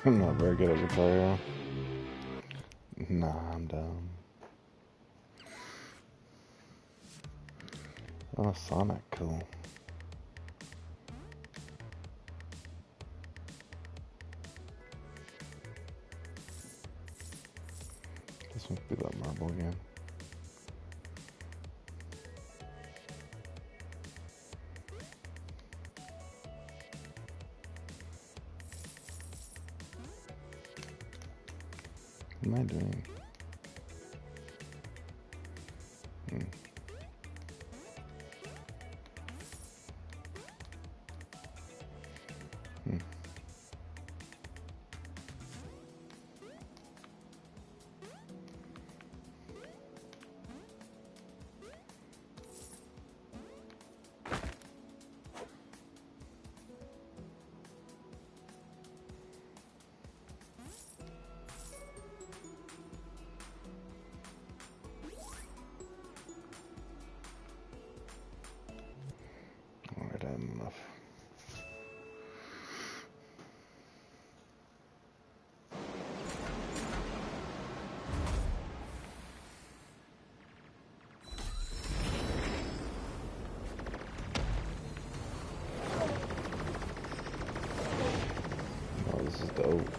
I'm not very good at Guitar Hero. Nah, I'm dumb. Oh, Sonic, cool. This must be that marble game. What am I doing? Alright, I have enough. Oh, this is dope.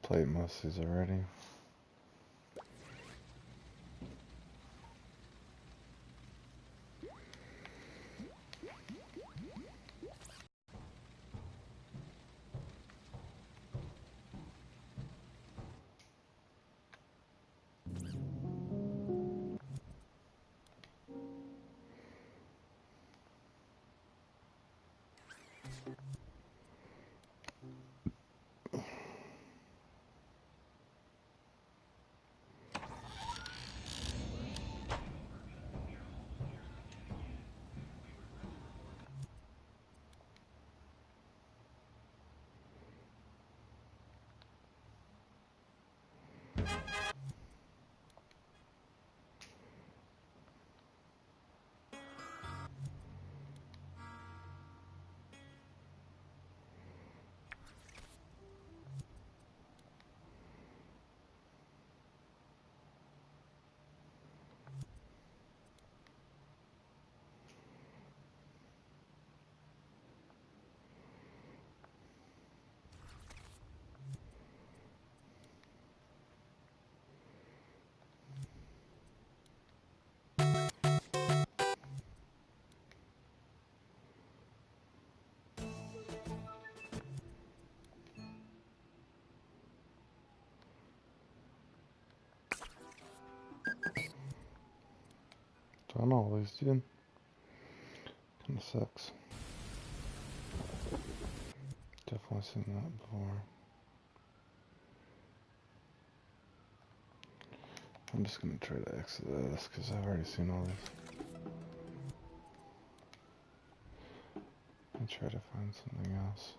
Played most of these already. I don't know, these dude. Kinda sucks. Definitely seen that before. I'm just gonna try to exit this because I've already seen all this. I'll try to find something else.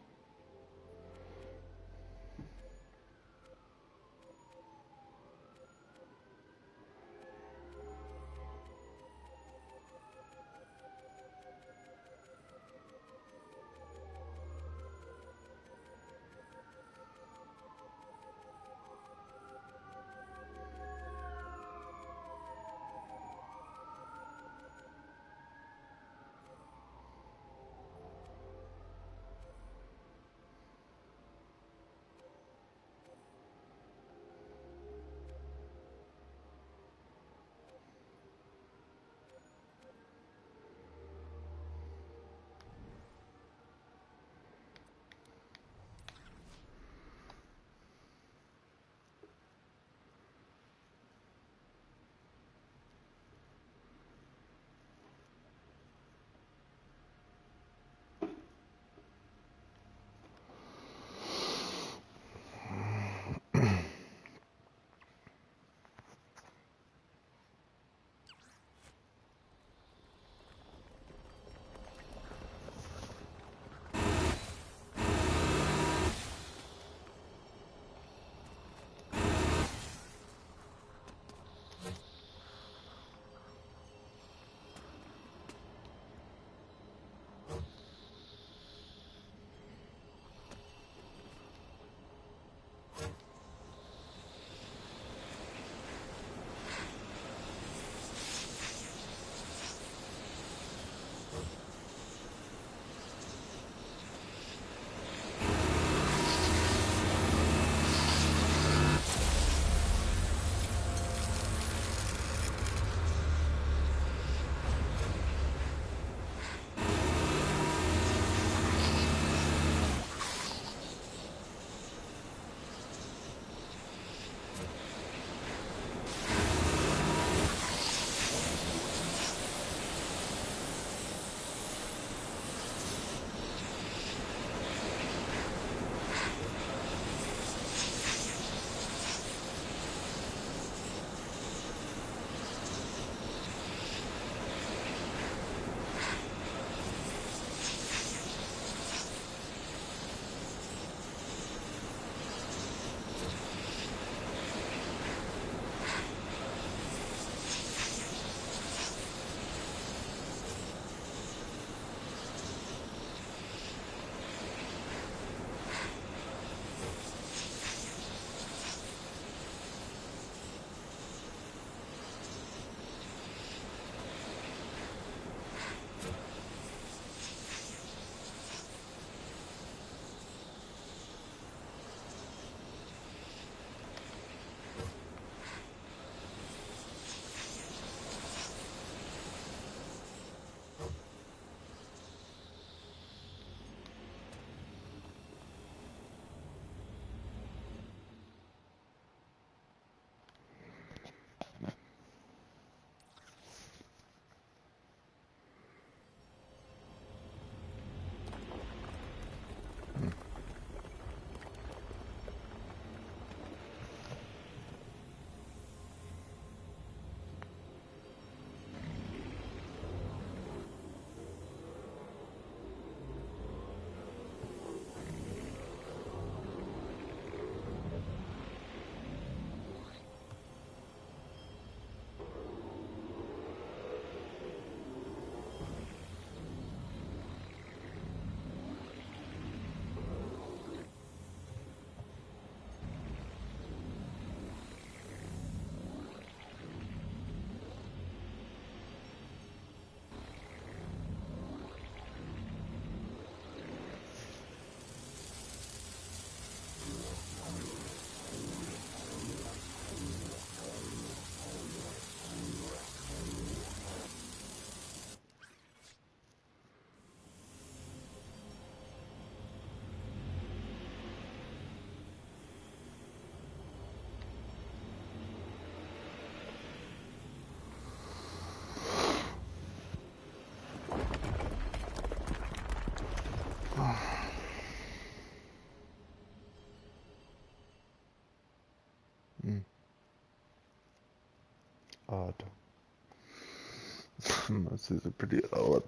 odd. This is pretty odd.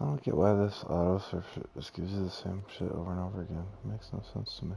I don't get why this auto search just gives you the same shit over and over again. It makes no sense to me.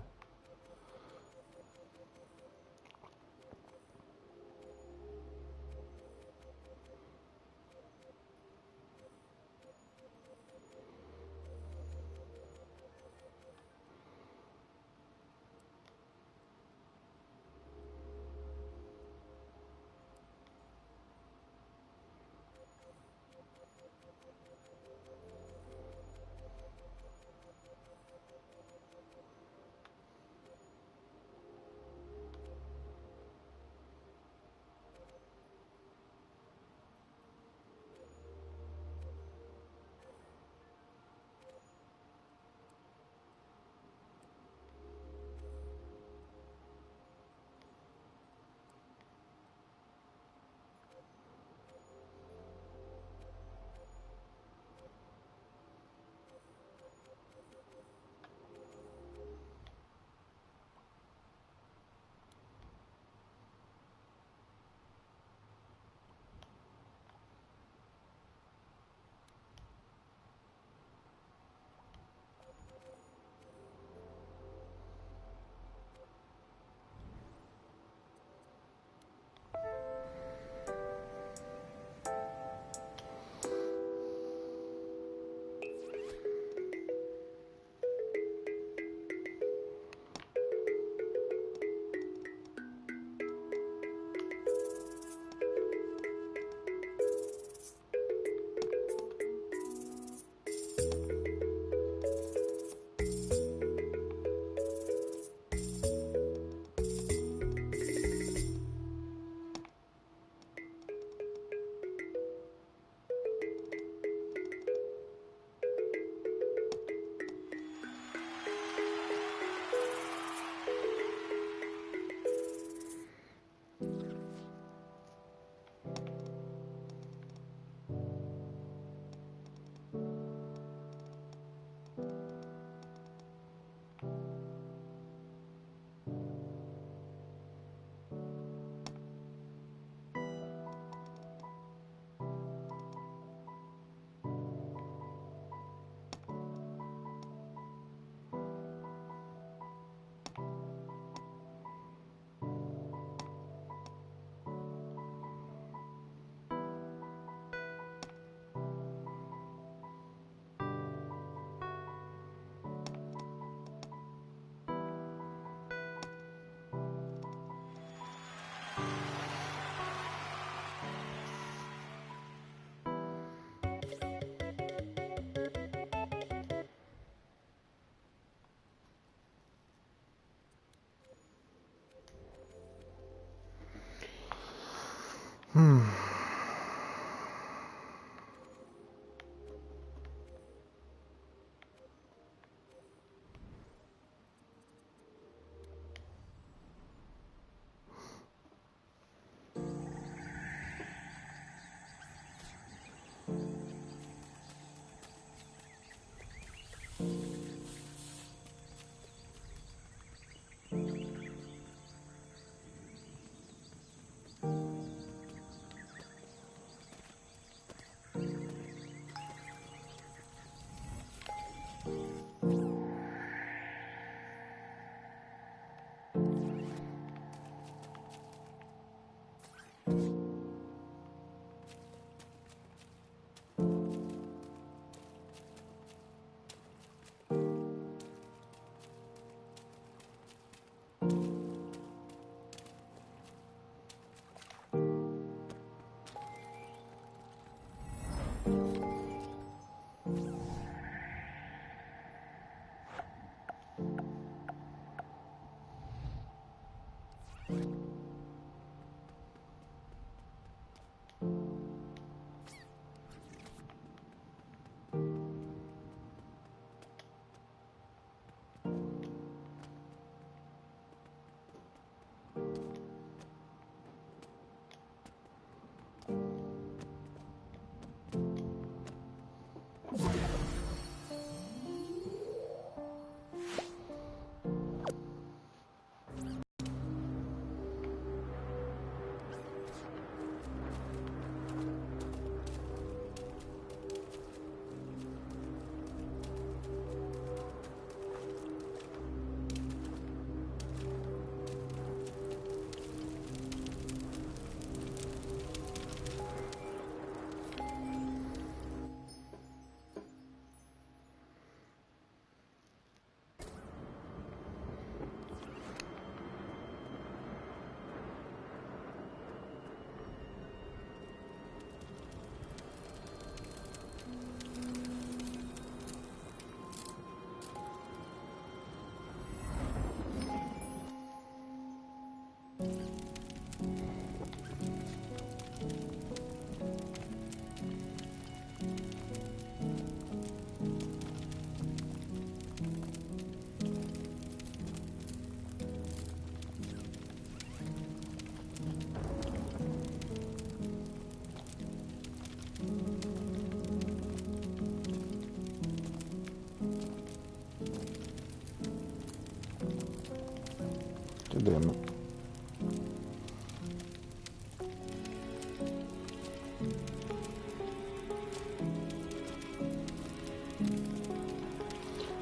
God damn it.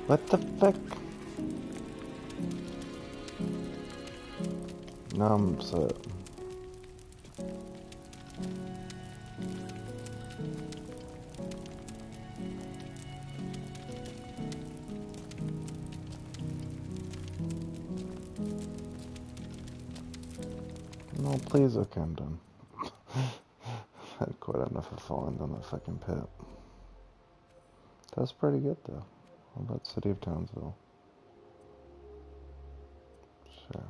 What the fuck? Now I'm upset. No, please, okay, I'm done. I've had quite enough of falling down that fucking pit. That's pretty good, though. What about City of Townsville? Sure.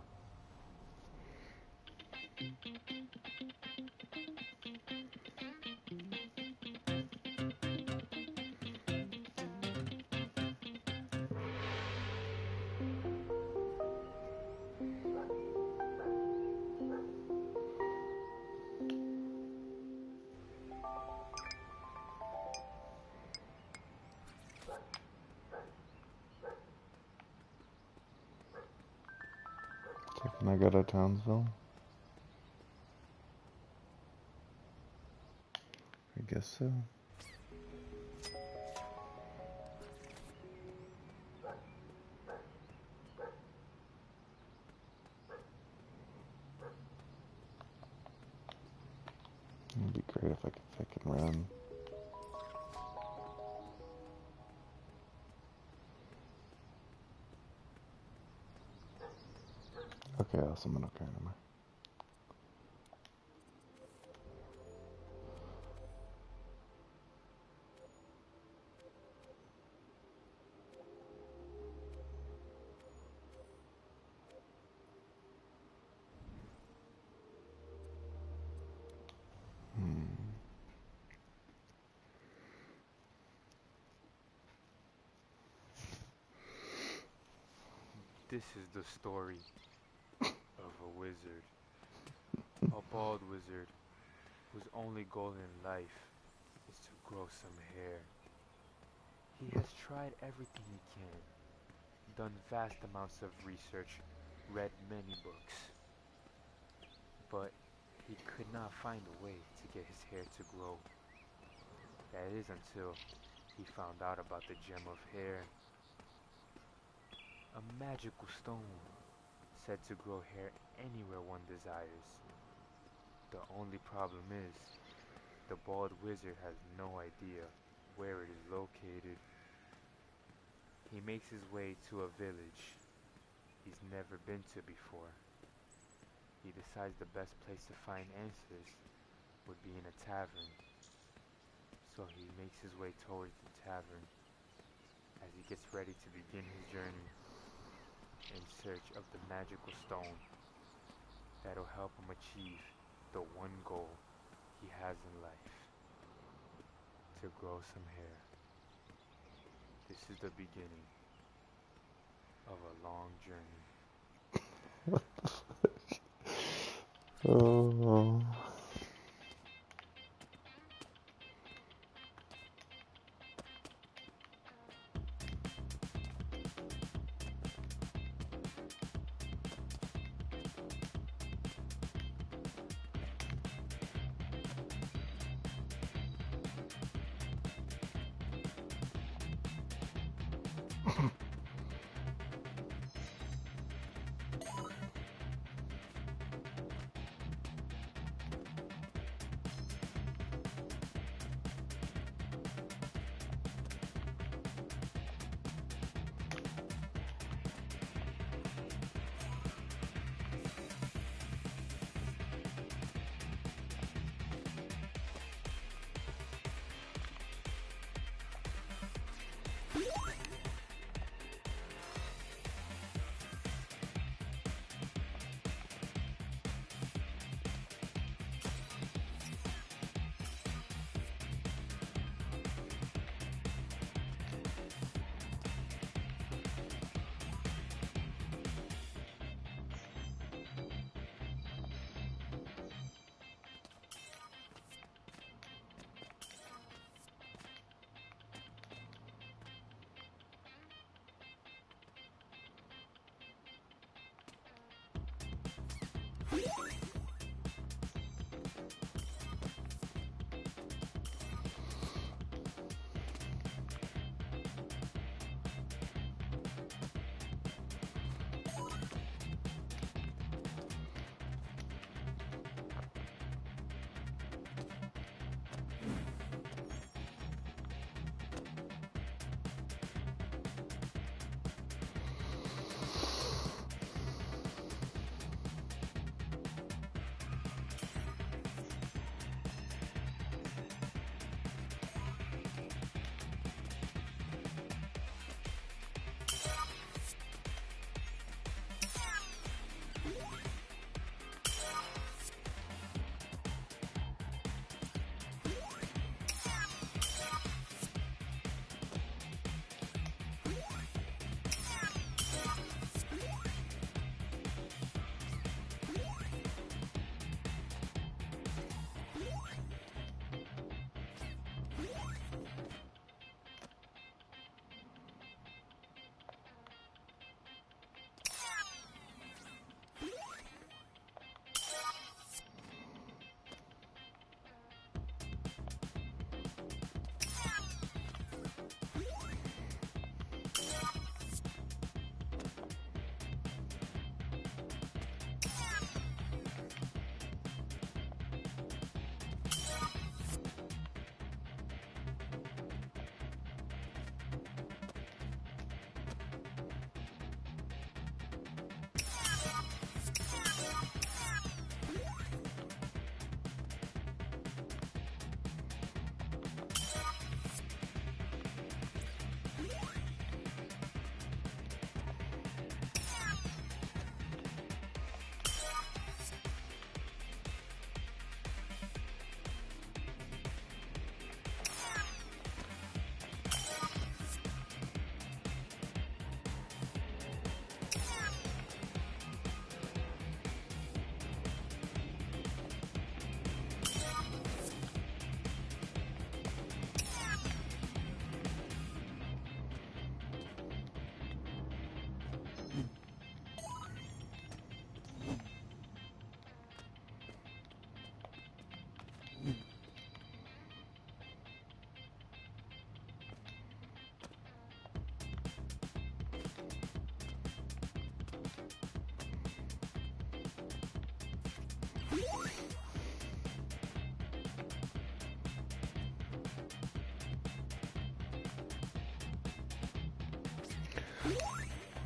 So can I go to Townsville? I guess so. It'd be great if I could fucking run. Okay, awesome, and okay, never mind. This is the story of a wizard, a bald wizard whose only goal in life is to grow some hair. He has tried everything he can, done vast amounts of research, read many books, but he could not find a way to get his hair to grow. That is until he found out about the gem of hair, a magical stone said to grow hair anywhere one desires. The only problem is, the bald wizard has no idea where it is located. He makes his way to a village he's never been to before. He decides the best place to find answers would be in a tavern. So he makes his way towards the tavern as he gets ready to begin his journey in search of the magical stone that'll help him achieve the one goal he has in life: to grow some hair. This is the beginning of a long journey. What the fuck? Oh.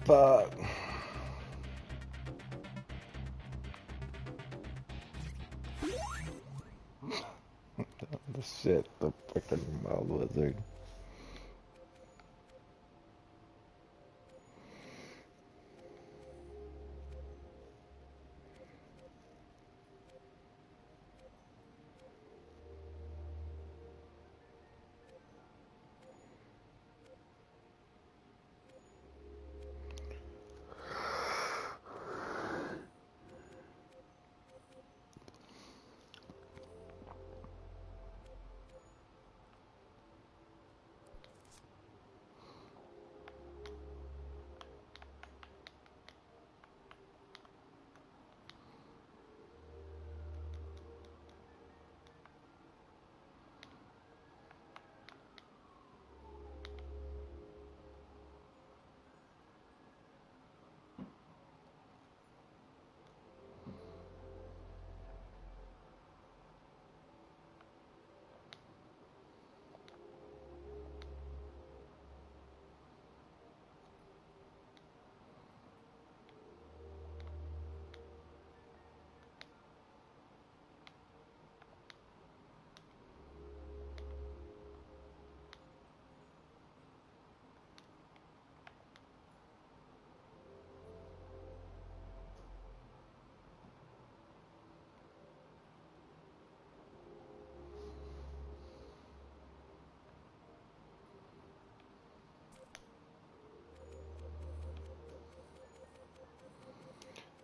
Fuck. The shit, the fucking wild lizard.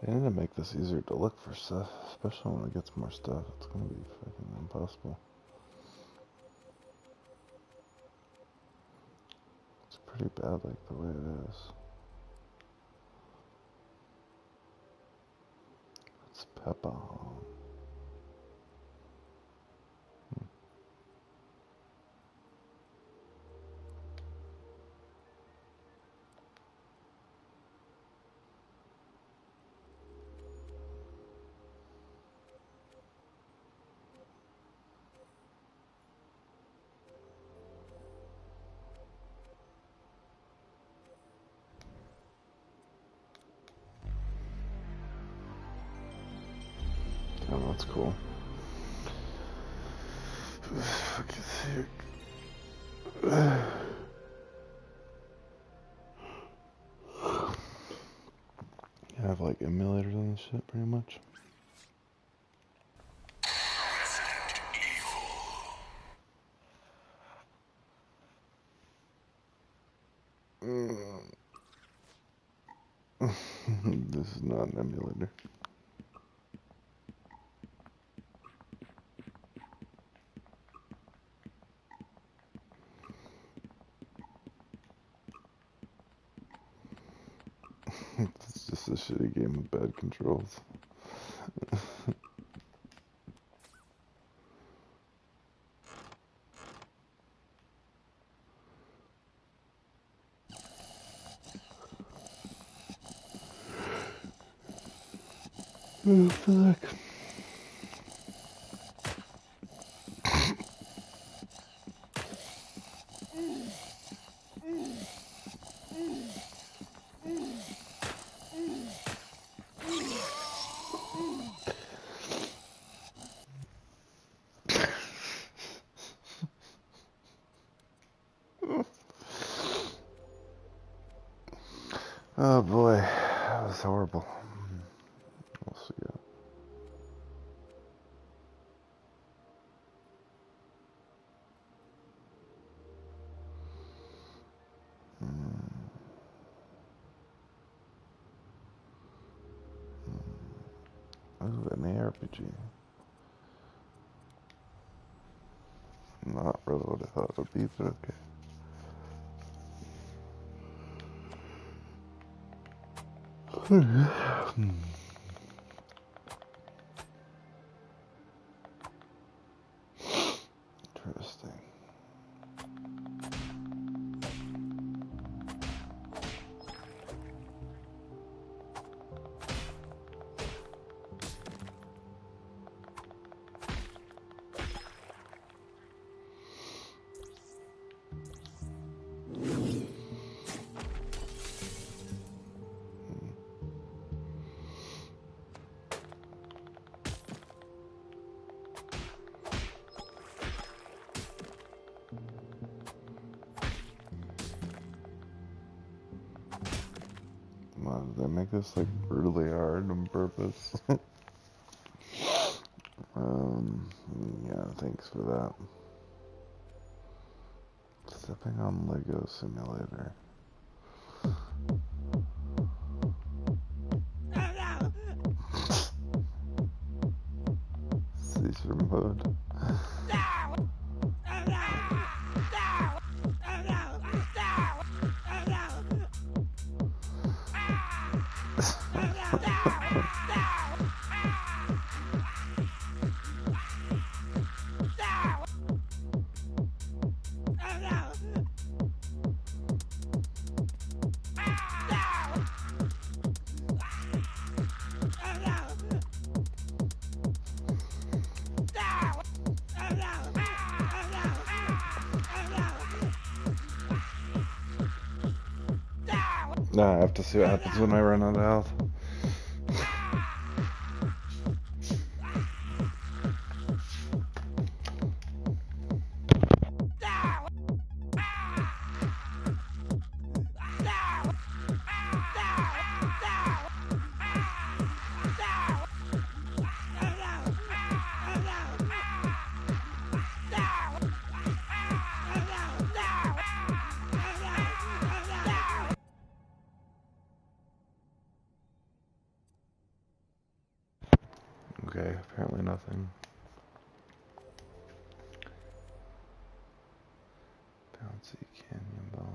They need to make this easier to look for stuff, especially when it gets more stuff. It's gonna be fucking impossible. It's pretty bad, like the way it is. It's pepper. Oh, that's cool. Fucking sick. You have like emulators on this shit, pretty much. This is not an emulator. It's just a shitty game with bad controls. Oh, fuck. Oh boy, that was horrible. What else we got? Ooh, an ARPG. Not really what I thought it would be, but okay. Interesting. make this like brutally hard on purpose. Yeah, thanks for that. Stepping on Lego Simulator. Caesar mode. Nah, I have to see what happens when I run out of health. Okay, apparently nothing. Bouncy canyon ball.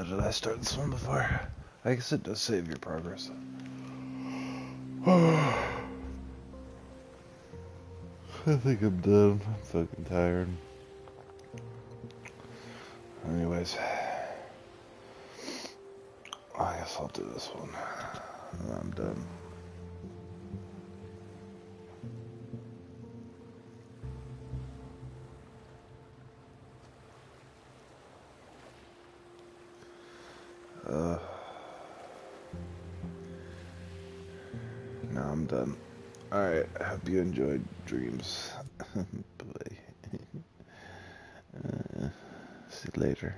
Did I start this one before? I guess it does save your progress. I think I'm done. I'm fucking tired. Anyways, I guess I'll do this one. And I'm done. Now I'm done. Alright, I hope you enjoyed dreams. Bye. See you later.